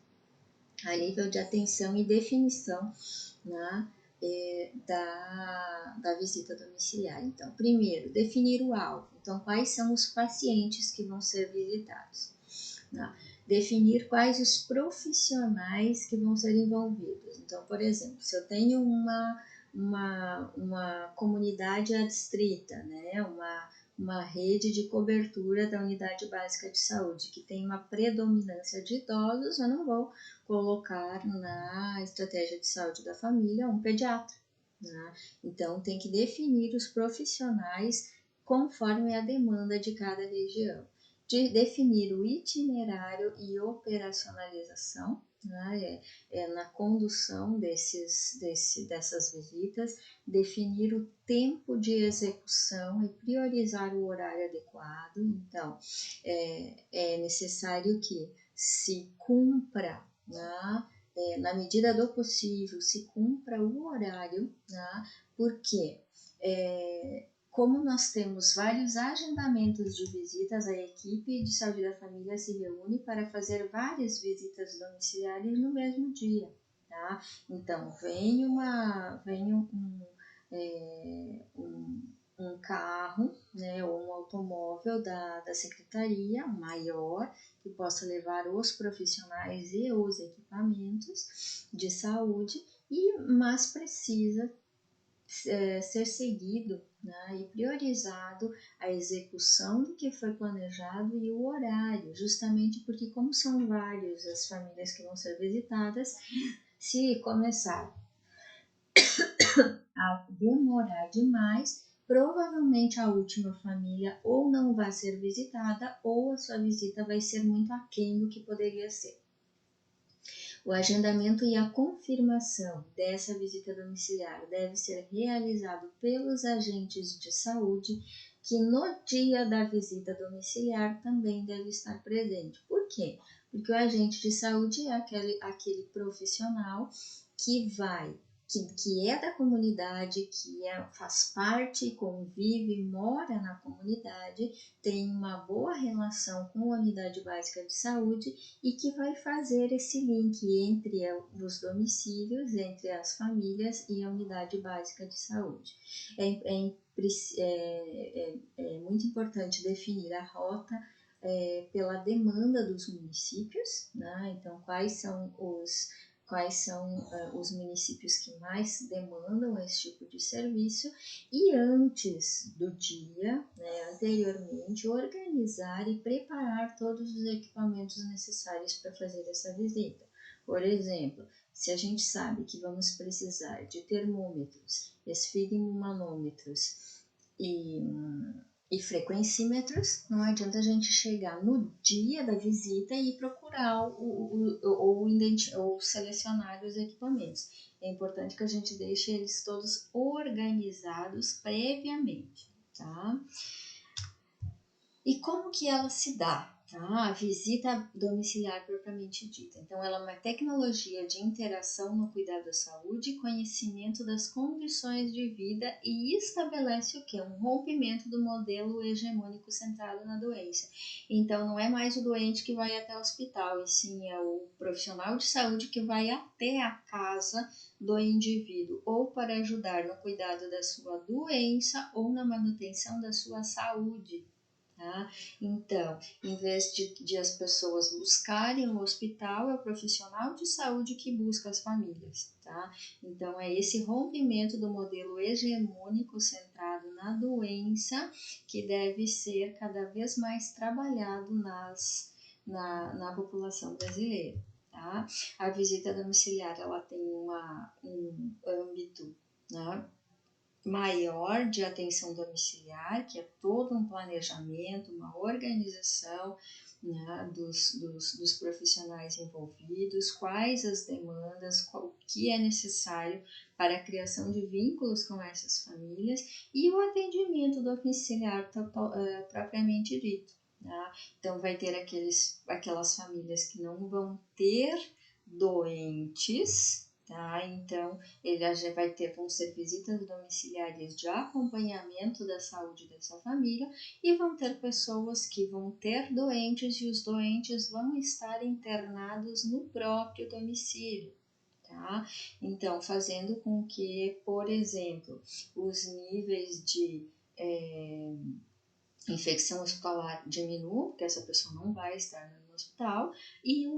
A nível de atenção e definição, né, da visita domiciliar. Então, primeiro, definir o alvo. Então, quais são os pacientes que vão ser visitados? Né? Definir quais os profissionais que vão ser envolvidos. Então, por exemplo, se eu tenho uma comunidade adstrita, né? Uma rede de cobertura da unidade básica de saúde que tem uma predominância de idosos, eu não vou colocar na estratégia de saúde da família um pediatra. Né? Então, tem que definir os profissionais conforme a demanda de cada região. De definir o itinerário e operacionalização, né? Na condução dessas visitas, definir o tempo de execução e priorizar o horário adequado. Então, é necessário que se cumpra, né? Na medida do possível, se cumpra o horário, né? Porque como nós temos vários agendamentos de visitas, a equipe de saúde da família se reúne para fazer várias visitas domiciliares no mesmo dia, tá? Então, vem um carro, né, ou um automóvel da secretaria, maior, que possa levar os profissionais e os equipamentos de saúde, mas precisa ser seguido, né, e priorizado a execução do que foi planejado e o horário, justamente porque como são várias as famílias que vão ser visitadas, se começar a demorar demais, provavelmente a última família ou não vai ser visitada ou a sua visita vai ser muito aquém do que poderia ser. O agendamento e a confirmação dessa visita domiciliar deve ser realizado pelos agentes de saúde, que no dia da visita domiciliar também deve estar presente. Por quê? Porque o agente de saúde é aquele profissional que é da comunidade, faz parte, convive, mora na comunidade, tem uma boa relação com a unidade básica de saúde e que vai fazer esse link entre os domicílios, entre as famílias e a unidade básica de saúde. É muito importante definir a rota pela demanda dos municípios, né? Então, quais são os municípios que mais demandam esse tipo de serviço e antes do dia, né, anteriormente, organizar e preparar todos os equipamentos necessários para fazer essa visita. Por exemplo, se a gente sabe que vamos precisar de termômetros, esfigmomanômetros e frequencímetros, não adianta a gente chegar no dia da visita e procurar ou selecionar os equipamentos. É importante que a gente deixe eles todos organizados previamente, tá? E como que ela se dá? Tá? A visita domiciliar propriamente dita. Então, ela é uma tecnologia de interação no cuidado da saúde e conhecimento das condições de vida e estabelece o quê? Um rompimento do modelo hegemônico centrado na doença. Então, não é mais o doente que vai até o hospital, e sim é o profissional de saúde que vai até a casa do indivíduo, ou para ajudar no cuidado da sua doença ou na manutenção da sua saúde. Tá? Então, em vez de as pessoas buscarem o hospital, é o profissional de saúde que busca as famílias. Tá? Então, é esse rompimento do modelo hegemônico centrado na doença que deve ser cada vez mais trabalhado na população brasileira. Tá? A visita domiciliar ela tem um âmbito, né, maior de atenção domiciliar, que é todo um planejamento, uma organização, né, dos profissionais envolvidos, quais as demandas, o que é necessário para a criação de vínculos com essas famílias e o atendimento domiciliar propriamente dito. Tá? Então, vai ter aquelas famílias que não vão ter doentes, tá? Então, ele já vão ser visitas domiciliares de acompanhamento da saúde dessa família e vão ter pessoas que vão ter doentes e os doentes vão estar internados no próprio domicílio. Tá? Então, fazendo com que, por exemplo, os níveis de infecção hospitalar diminua, porque essa pessoa não vai estar no hospital, e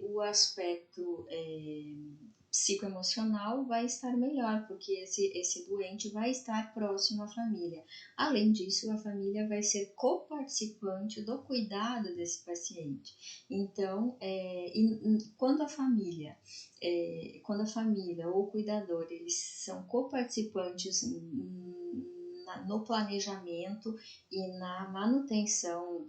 o aspecto psicoemocional vai estar melhor, porque esse doente vai estar próximo à família. Além disso, a família vai ser coparticipante do cuidado desse paciente. Então, quando a família ou o cuidador, eles são coparticipantes no planejamento e na manutenção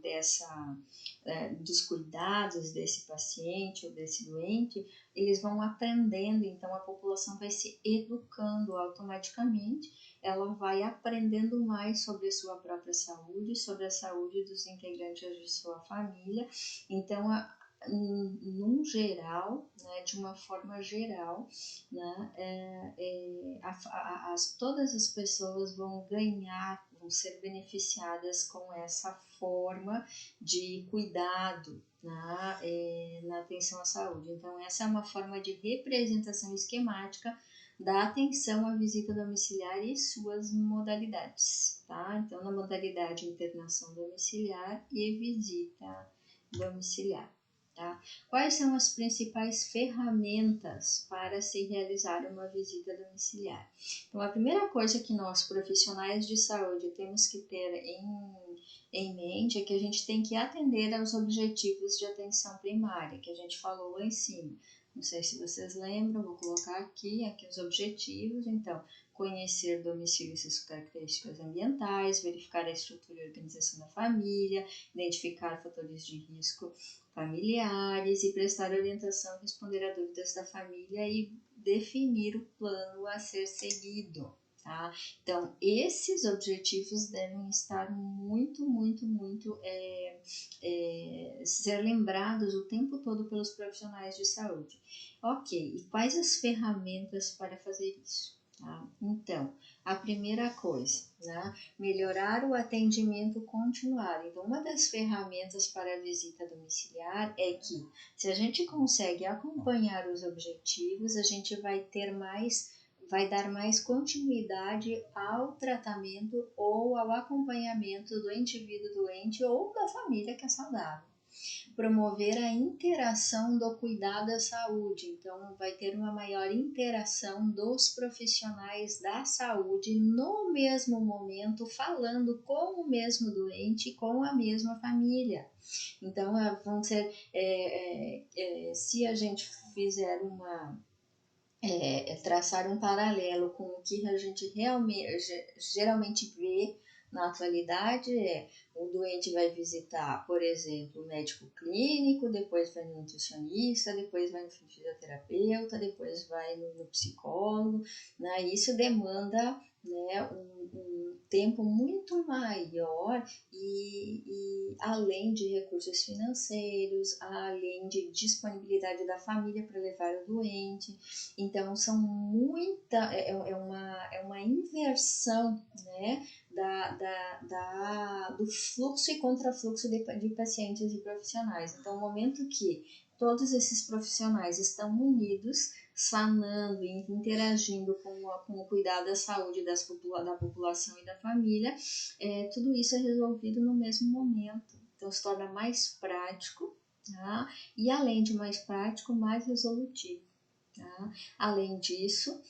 dos cuidados desse paciente ou desse doente, eles vão aprendendo, então a população vai se educando automaticamente, ela vai aprendendo mais sobre a sua própria saúde, sobre a saúde dos integrantes de sua família. Então, num geral, né, de uma forma geral, né, todas as pessoas vão ganhar, vão ser beneficiadas com essa forma de cuidado na atenção à saúde. Então, essa é uma forma de representação esquemática da atenção à visita domiciliar e suas modalidades. Tá? Então, na modalidade internação domiciliar e visita domiciliar. Tá? Quais são as principais ferramentas para se realizar uma visita domiciliar? Então, a primeira coisa que nós, profissionais de saúde, temos que ter em mente é que a gente tem que atender aos objetivos de atenção primária, que a gente falou lá em cima. Não sei se vocês lembram, vou colocar aqui os objetivos. Então, conhecer domicílio e suas características ambientais, verificar a estrutura e organização da família, identificar fatores de risco familiares e prestar orientação, responder a dúvidas da família e definir o plano a ser seguido. Tá? Então, esses objetivos devem estar muito ser lembrados o tempo todo pelos profissionais de saúde. Ok, e quais as ferramentas para fazer isso? Tá? Então, a primeira coisa, né, melhorar o atendimento continuado. Então, uma das ferramentas para a visita domiciliar é que, se a gente consegue acompanhar os objetivos, a gente vai dar mais continuidade ao tratamento ou ao acompanhamento do indivíduo doente ou da família que é saudável. Promover a interação do cuidado à saúde, então vai ter uma maior interação dos profissionais da saúde no mesmo momento, falando com o mesmo doente e com a mesma família. Então, vão ser, se a gente fizer traçar um paralelo com o que a gente geralmente vê na atualidade, O doente vai visitar, por exemplo, o médico clínico, depois vai no nutricionista, depois vai no fisioterapeuta, depois vai no psicólogo, né? Isso demanda, né, um tempo muito maior e além de recursos financeiros, além de disponibilidade da família para levar o doente. Então, são é uma inversão, né, do fluxo e contrafluxo de pacientes e profissionais. Então, no momento que todos esses profissionais estão unidos, sanando e interagindo com o cuidado da saúde da população e da família, tudo isso é resolvido no mesmo momento. Então, se torna mais prático, tá? E além de mais prático, mais resolutivo. Tá? Além disso,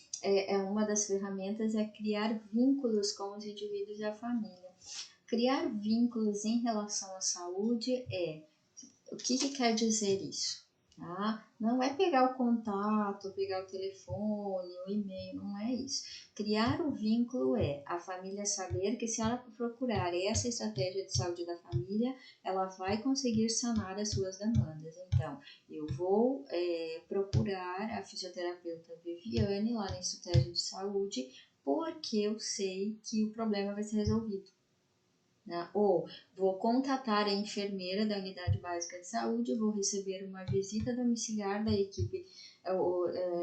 uma das ferramentas é criar vínculos com os indivíduos e a família. Criar vínculos em relação à saúde o que quer dizer isso? Tá? Não é pegar o contato, pegar o telefone, o e-mail, não é isso. Criar o vínculo é a família saber que se ela procurar essa estratégia de saúde da família, ela vai conseguir sanar as suas demandas. Então, eu vou procurar a fisioterapeuta Viviane lá na estratégia de saúde, porque eu sei que o problema vai ser resolvido. Né? Ou vou contatar a enfermeira da unidade básica de saúde, vou receber uma visita domiciliar da equipe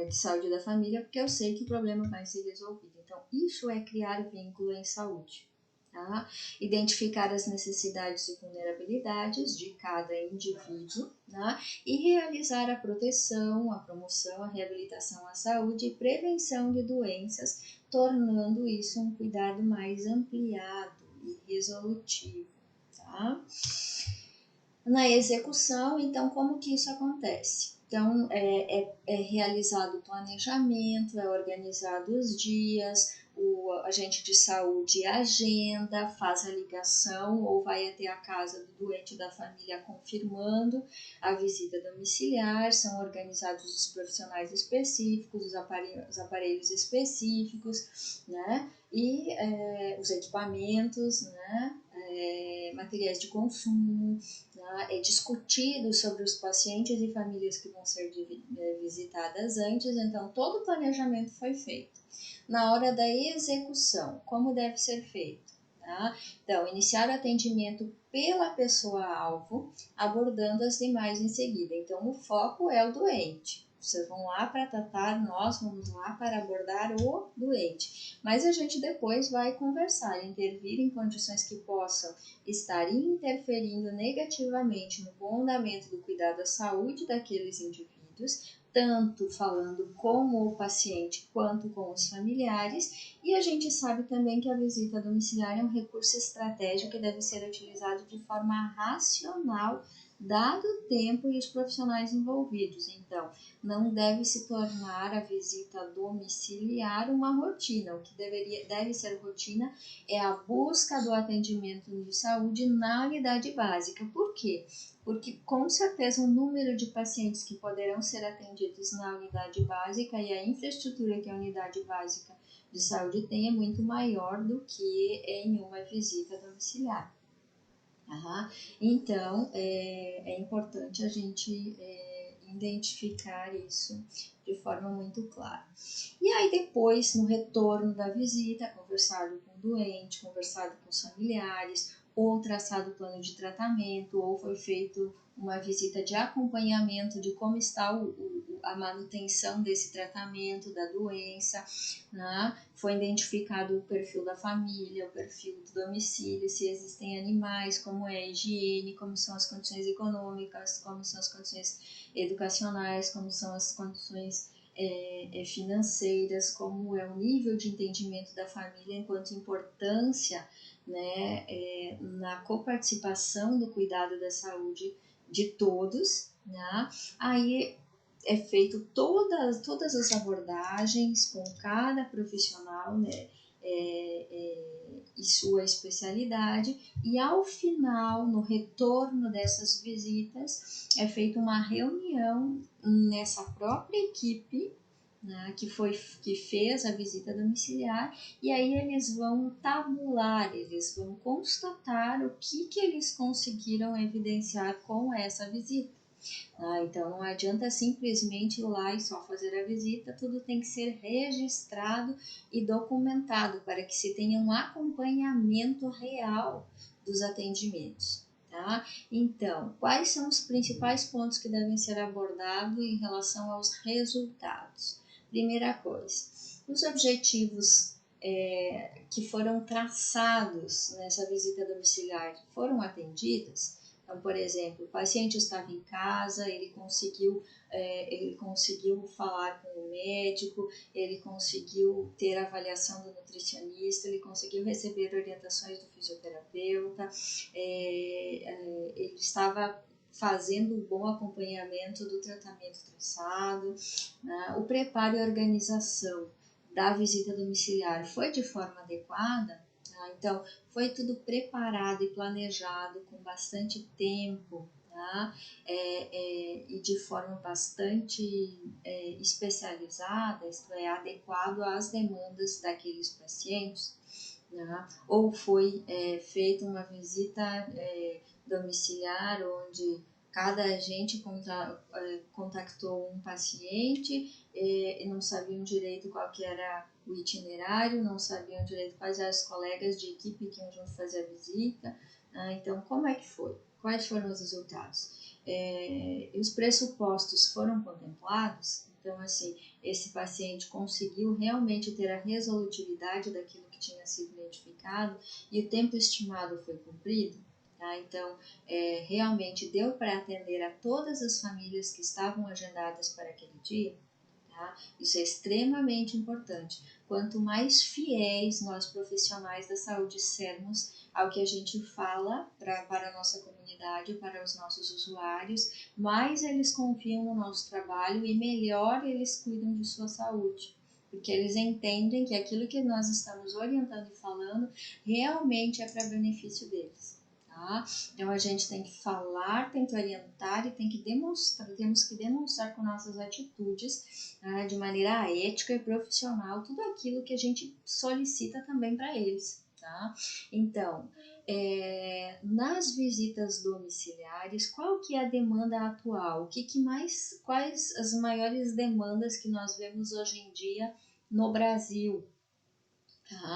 de saúde da família, porque eu sei que o problema vai ser resolvido. Então, isso é criar vínculo em saúde. Tá? Identificar as necessidades e vulnerabilidades de cada indivíduo, tá? E realizar a proteção, a promoção, a reabilitação à saúde e prevenção de doenças, tornando isso um cuidado mais ampliado e resolutivo, tá? Na execução, então, como que isso acontece? Então, é realizado o planejamento, é organizado os dias, o agente de saúde agenda, faz a ligação ou vai até a casa do doente da família confirmando a visita domiciliar, são organizados os profissionais específicos, os aparelhos específicos, né? E os equipamentos, né? Materiais de consumo, tá? É discutido sobre os pacientes e famílias que vão ser visitadas antes, então todo o planejamento foi feito. Na hora da execução, como deve ser feito? Tá? Então, iniciar o atendimento pela pessoa-alvo, abordando as demais em seguida. Então, o foco é o doente. Vocês vão lá para tratar, nós vamos lá para abordar o doente. Mas a gente depois vai conversar, intervir em condições que possam estar interferindo negativamente no bom andamento do cuidado à saúde daqueles indivíduos, tanto falando com o paciente quanto com os familiares, e a gente sabe também que a visita domiciliar é um recurso estratégico que deve ser utilizado de forma racional, dado o tempo e os profissionais envolvidos. Então, não deve se tornar a visita domiciliar uma rotina. O que deve ser rotina é a busca do atendimento de saúde na unidade básica. Por quê? Porque com certeza o número de pacientes que poderão ser atendidos na unidade básica e a infraestrutura que a unidade básica de saúde tem é muito maior do que em uma visita domiciliar. Então, é importante a gente identificar isso de forma muito clara. E aí depois, no retorno da visita, conversado com o doente, conversado com os familiares, ou traçado o plano de tratamento, ou foi feito uma visita de acompanhamento de como está a manutenção desse tratamento, da doença, né? Foi identificado o perfil da família, o perfil do domicílio, se existem animais, como é a higiene, como são as condições econômicas, como são as condições educacionais, como são as condições financeiras, como é o nível de entendimento da família enquanto importância, né, na coparticipação do cuidado da saúde de todos, né? Aí é feito todas as abordagens com cada profissional, né, e sua especialidade, e ao final, no retorno dessas visitas, é feita uma reunião nessa própria equipe, né, que fez a visita domiciliar, e aí eles vão tabular, eles vão constatar o que eles conseguiram evidenciar com essa visita. Então não adianta simplesmente ir lá e só fazer a visita, tudo tem que ser registrado e documentado para que se tenha um acompanhamento real dos atendimentos. Tá? Então, quais são os principais pontos que devem ser abordados em relação aos resultados? Primeira coisa, os objetivos que foram traçados nessa visita domiciliar foram atendidos? Então, por exemplo, o paciente estava em casa, ele conseguiu falar com o médico, ele conseguiu ter a avaliação do nutricionista, ele conseguiu receber orientações do fisioterapeuta, ele estava fazendo um bom acompanhamento do tratamento traçado, né? O preparo e organização da visita domiciliar foi de forma adequada? Então, foi tudo preparado e planejado com bastante tempo, tá? E de forma bastante especializada, isto é, adequado às demandas daqueles pacientes, né? Ou foi feita uma visita domiciliar onde cada agente contactou um paciente e não sabiam direito qual que era o itinerário, não sabiam direito quais eram os colegas de equipe que iam junto fazer a visita. Então, como é que foi? Quais foram os resultados? Os pressupostos foram contemplados? Então, assim, esse paciente conseguiu realmente ter a resolutividade daquilo que tinha sido identificado e o tempo estimado foi cumprido? Tá? Então, realmente deu para atender a todas as famílias que estavam agendadas para aquele dia? Tá? Isso é extremamente importante. Quanto mais fiéis nós profissionais da saúde sermos ao que a gente fala para a nossa comunidade, para os nossos usuários, mais eles confiam no nosso trabalho e melhor eles cuidam de sua saúde. Porque eles entendem que aquilo que nós estamos orientando e falando realmente é para benefício deles. Tá? Então a gente tem que falar, tem que orientar e temos que demonstrar com nossas atitudes, de maneira ética e profissional, tudo aquilo que a gente solicita também para eles. Tá? Então, nas visitas domiciliares, qual que é a demanda atual? Quais as maiores demandas que nós vemos hoje em dia no Brasil?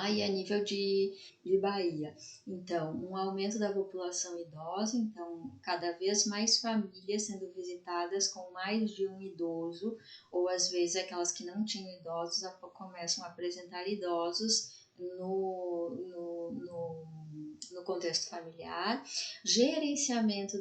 E a nível de Bahia. Então, um aumento da população idosa, então, cada vez mais famílias sendo visitadas com mais de um idoso, ou às vezes aquelas que não tinham idosos começam a apresentar idosos no contexto familiar, gerenciamento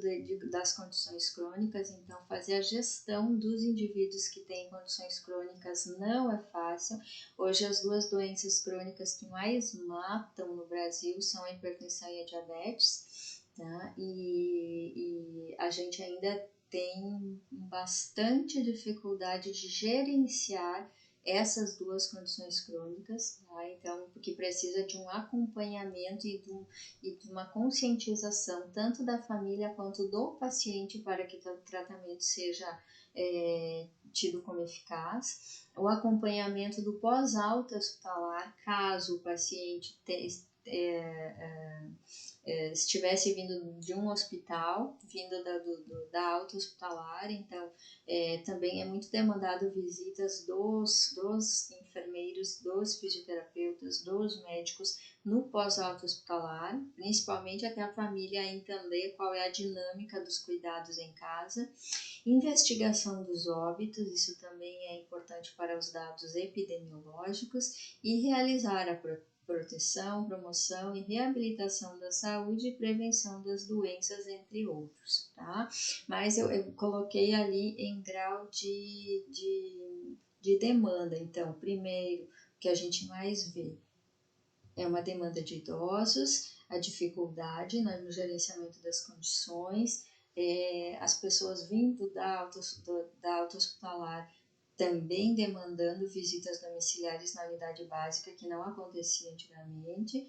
das condições crônicas, então fazer a gestão dos indivíduos que têm condições crônicas não é fácil. Hoje as duas doenças crônicas que mais matam no Brasil são a hipertensão e a diabetes, tá? E a gente ainda tem bastante dificuldade de gerenciar essas duas condições crônicas, tá? Então, porque precisa de um acompanhamento e de uma conscientização tanto da família quanto do paciente para que o tratamento seja tido como eficaz. O acompanhamento do pós-alta hospitalar, caso o paciente estivesse vindo de um hospital, vindo da alta hospitalar, então também é muito demandado visitas dos enfermeiros, dos fisioterapeutas, dos médicos no pós-alta hospitalar, principalmente até a família entender qual é a dinâmica dos cuidados em casa. Investigação dos óbitos, isso também é importante para os dados epidemiológicos, e realizar a proteção, promoção e reabilitação da saúde e prevenção das doenças, entre outros, tá? Mas eu coloquei ali em grau de demanda. Então, primeiro, o que a gente mais vê é uma demanda de idosos, a dificuldade no gerenciamento das condições, as pessoas vindo da alta hospitalar também demandando visitas domiciliares na unidade básica, que não acontecia antigamente,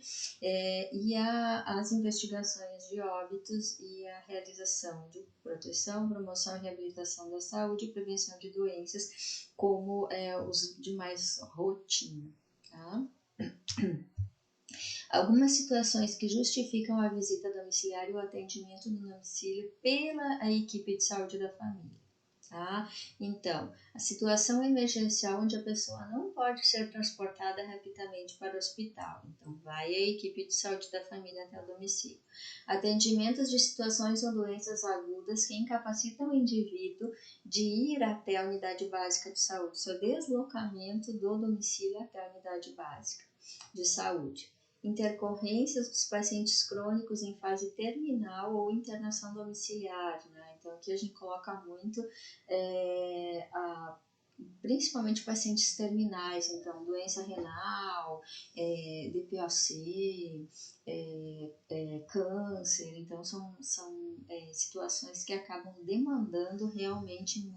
e as investigações de óbitos e a realização de proteção, promoção e reabilitação da saúde e prevenção de doenças, como os de mais rotina. Tá? Algumas situações que justificam a visita domiciliar e o atendimento no domicílio pela a equipe de saúde da família. Tá? Então, a situação emergencial onde a pessoa não pode ser transportada rapidamente para o hospital. Então, vai a equipe de saúde da família até o domicílio. Atendimentos de situações ou doenças agudas que incapacitam o indivíduo de ir até a unidade básica de saúde. Seu deslocamento do domicílio até a unidade básica de saúde. Intercorrências dos pacientes crônicos em fase terminal ou internação domiciliar, né? Então aqui a gente coloca muito principalmente pacientes terminais, então doença renal, DPOC, câncer, então são situações que acabam demandando realmente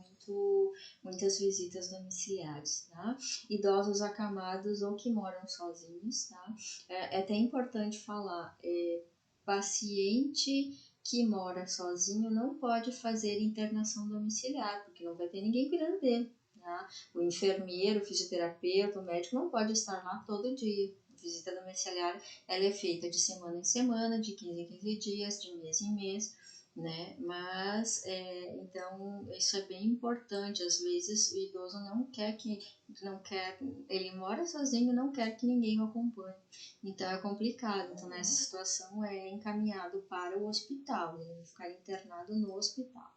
muitas visitas domiciliares, tá? Idosos acamados ou que moram sozinhos, tá? É até importante falar, paciente que mora sozinho não pode fazer internação domiciliar, porque não vai ter ninguém cuidando dele. Tá? O enfermeiro, o fisioterapeuta, o médico não pode estar lá todo dia. A visita domiciliar ela é feita de semana em semana, de 15 em 15 dias, de mês em mês, né? Mas, então, isso é bem importante. Às vezes, o idoso não quer, ele mora sozinho, não quer que ninguém o acompanhe. Então, é complicado. Então, nessa situação, é encaminhado para o hospital, ele vai ficar internado no hospital.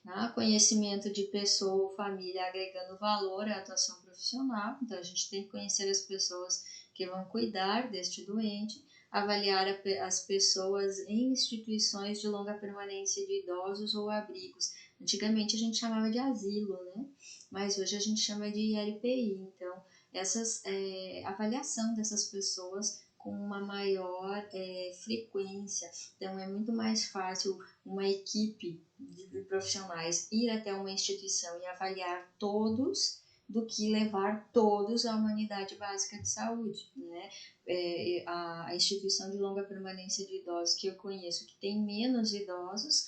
Né? Conhecimento de pessoa ou família agregando valor à atuação profissional. Então, a gente tem que conhecer as pessoas que vão cuidar deste doente, avaliar as pessoas em instituições de longa permanência de idosos ou abrigos. Antigamente a gente chamava de asilo, né? Mas hoje a gente chama de ILPI. Então, avaliação dessas pessoas com uma maior frequência. Então, é muito mais fácil uma equipe de profissionais ir até uma instituição e avaliar todos do que levar todos à uma unidade básica de saúde, né? A instituição de longa permanência de idosos que eu conheço, que tem menos idosos,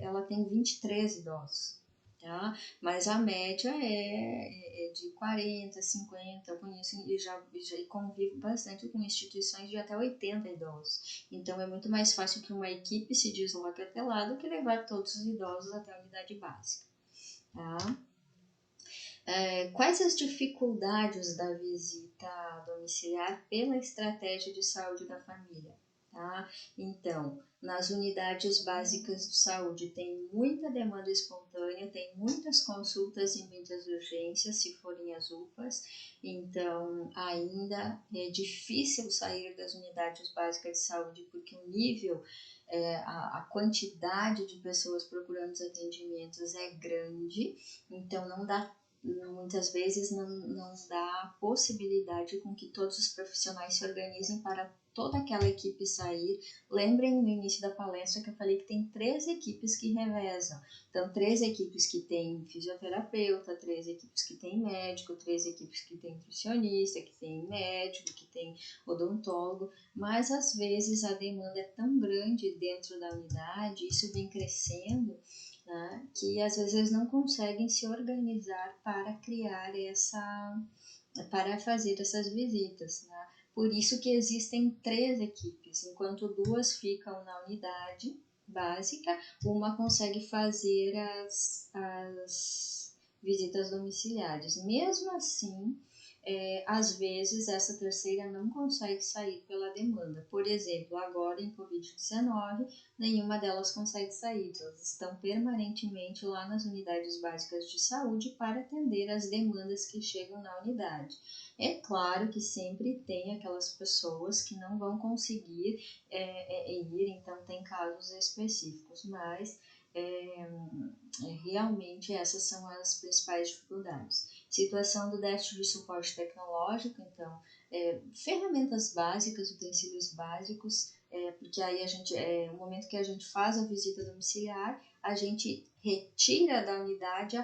ela tem 23 idosos. Tá? Mas a média é de 40, 50, eu conheço e já convivo bastante com instituições de até 80 idosos. Então é muito mais fácil que uma equipe se desloque até lá do que levar todos os idosos até a unidade básica. Tá? Quais as dificuldades da visita domiciliar pela estratégia de saúde da família? Tá? Então, nas unidades básicas de saúde tem muita demanda espontânea, tem muitas consultas e muitas urgências, se forem as UPAs, então ainda é difícil sair das unidades básicas de saúde porque o nível, a quantidade de pessoas procurando os atendimentos é grande, então não dá muitas vezes não dá possibilidade com que todos os profissionais se organizem para toda aquela equipe sair. Lembrem no início da palestra que eu falei que tem 3 equipes que revezam. Então, 3 equipes que tem fisioterapeuta, 3 equipes que tem médico, 3 equipes que tem nutricionista, que tem médico, que tem odontólogo, mas às vezes a demanda é tão grande dentro da unidade, isso vem crescendo, né, que às vezes eles não conseguem se organizar para para fazer essas visitas, né? Por isso que existem 3 equipes, enquanto 2 ficam na unidade básica, uma consegue fazer as visitas domiciliares. Mesmo assim, às vezes essa terceira não consegue sair pela demanda. Por exemplo, agora em Covid-19, nenhuma delas consegue sair, elas estão permanentemente lá nas unidades básicas de saúde para atender as demandas que chegam na unidade. É claro que sempre tem aquelas pessoas que não vão conseguir ir, então tem casos específicos, mas realmente essas são as principais dificuldades. Situação do déficit de suporte tecnológico, então, ferramentas básicas, utensílios básicos, porque aí a gente, no momento que a gente faz a visita domiciliar, a gente retira da unidade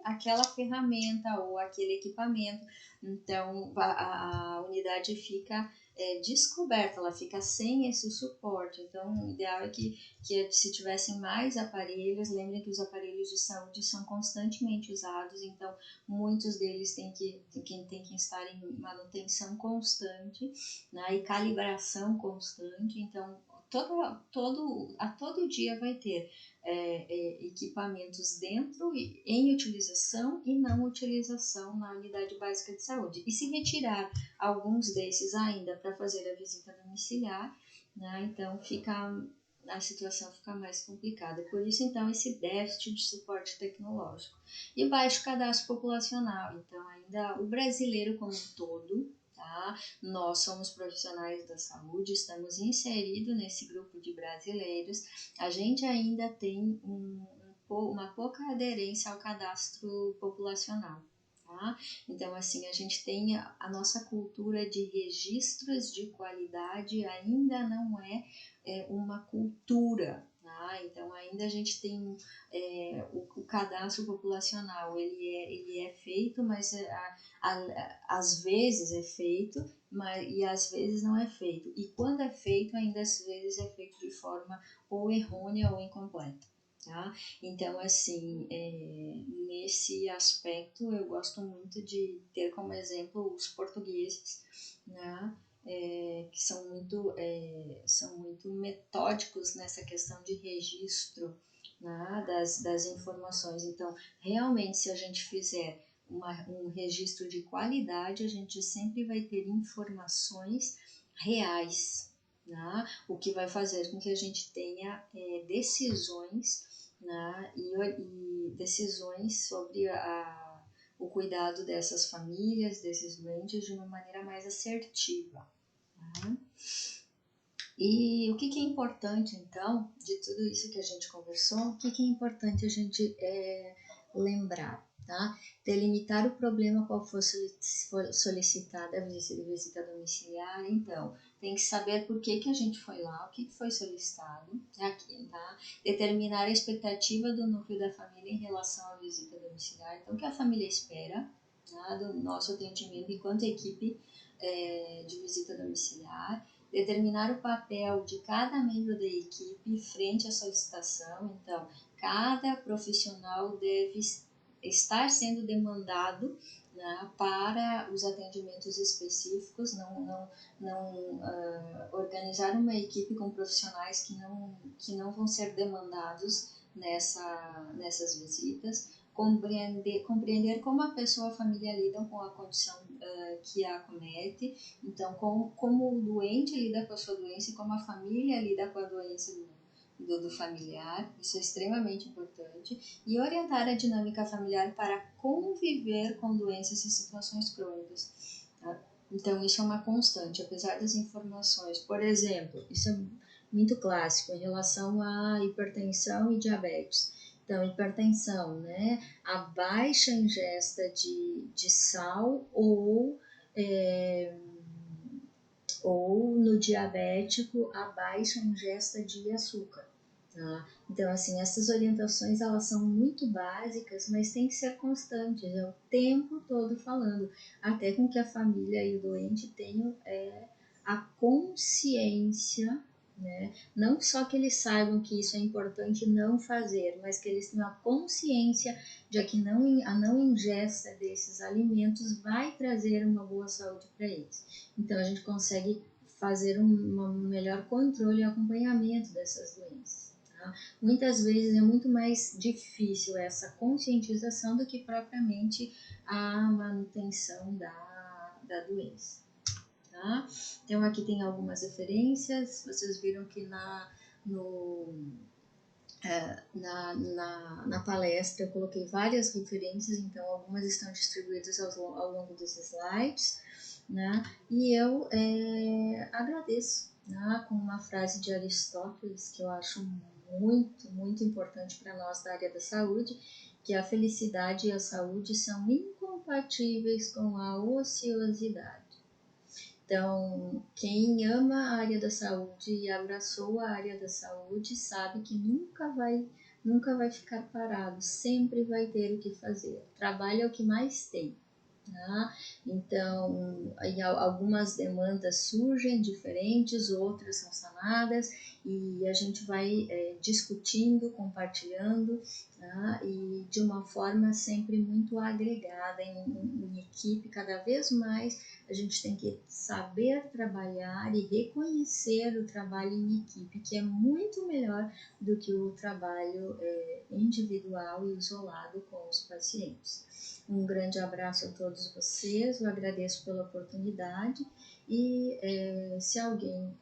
aquela ferramenta ou aquele equipamento. Então, a unidade fica descoberta, ela fica sem esse suporte. Então, o ideal é que se tivessem mais aparelhos, lembrem que os aparelhos de saúde são constantemente usados, então muitos deles têm que estar em manutenção constante, né, e calibração constante. Então, a todo dia vai ter equipamentos dentro, em utilização e não utilização na unidade básica de saúde. E se retirar alguns desses ainda para fazer a visita domiciliar, né, então a situação fica mais complicada. Por isso, então, esse déficit de suporte tecnológico. E baixo cadastro populacional. Então, ainda o brasileiro como um todo, tá? Nós somos profissionais da saúde, estamos inseridos nesse grupo de brasileiros. A gente ainda tem uma pouca aderência ao cadastro populacional. Tá? Então, assim, a gente tem a nossa cultura de registros de qualidade ainda não é uma cultura. Tá? Então, ainda a gente tem o cadastro populacional, ele é feito, mas às vezes é feito, e às vezes não é feito. E quando é feito, ainda às vezes é feito de forma ou errônea ou incompleta. Tá? Então, assim, nesse aspecto, eu gosto muito de ter como exemplo os portugueses, né? Que são muito metódicos nessa questão de registro, né? das informações. Então, realmente, se a gente fizer um registro de qualidade, a gente sempre vai ter informações reais, né? O que vai fazer com que a gente tenha decisões, né? E decisões sobre o cuidado dessas famílias, desses doentes, de uma maneira mais assertiva. Tá? E o que é importante, então, de tudo isso que a gente conversou, o que é importante a gente lembrar? Tá? Delimitar o problema qual for solicitada a visita domiciliar. Então, tem que saber por que a gente foi lá, o que foi solicitado aqui, tá? Determinar a expectativa do núcleo da família em relação à visita domiciliar. Então, o que a família espera, tá, do nosso atendimento enquanto equipe de visita domiciliar. Determinar o papel de cada membro da equipe frente à solicitação. Então, cada profissional deve estar sendo demandado, né, para os atendimentos específicos, não organizar uma equipe com profissionais que não vão ser demandados nessas visitas. Compreender como a pessoa e a família lidam com a condição que a acomete. Então, como o doente lida com a sua doença e como a família lida com a doença do familiar, isso é extremamente importante. E orientar a dinâmica familiar para conviver com doenças e situações crônicas. Tá? Então, isso é uma constante, apesar das informações. Por exemplo, isso é muito clássico em relação à hipertensão e diabetes. Então, hipertensão, né? A baixa ingesta de sal ou no diabético, a baixa ingesta de açúcar. Tá? Então, assim, essas orientações, elas são muito básicas, mas tem que ser constantes, o tempo todo falando, até com que a família e o doente tenham a consciência, né? Não só que eles saibam que isso é importante não fazer, mas que eles tenham a consciência de que a não ingesta desses alimentos vai trazer uma boa saúde para eles. Então, a gente consegue fazer um melhor controle e acompanhamento dessas doenças. Tá? Muitas vezes é muito mais difícil essa conscientização do que propriamente a manutenção da doença. Tá? Então, aqui tem algumas referências. Vocês viram que na palestra eu coloquei várias referências, então algumas estão distribuídas ao longo dos slides, né? E eu agradeço, né, com uma frase de Aristóteles que eu acho muito, muito importante para nós da área da saúde, que a felicidade e a saúde são incompatíveis com a ociosidade. Então, quem ama a área da saúde e abraçou a área da saúde sabe que nunca vai nunca vai ficar parado, sempre vai ter o que fazer. Trabalho é o que mais tem. Tá? Então, aí algumas demandas surgem diferentes, outras são sanadas e a gente vai discutindo, compartilhando, tá? E de uma forma sempre muito agregada em equipe. Cada vez mais a gente tem que saber trabalhar e reconhecer o trabalho em equipe, que é muito melhor do que o trabalho individual e isolado com os pacientes. Um grande abraço a todos vocês, eu agradeço pela oportunidade e se alguém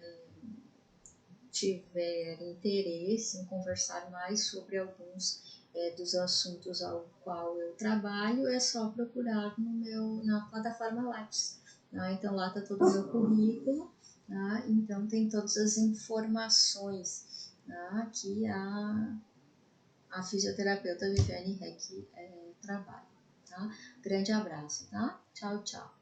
tiver interesse em conversar mais sobre alguns dos assuntos ao qual eu trabalho, é só procurar na plataforma Lattes. Tá? Então lá está todo o meu currículo, tá? Então tem todas as informações, tá? Que a fisioterapeuta Viviane Reck trabalha. Tá? Grande abraço, tá? Tchau, tchau.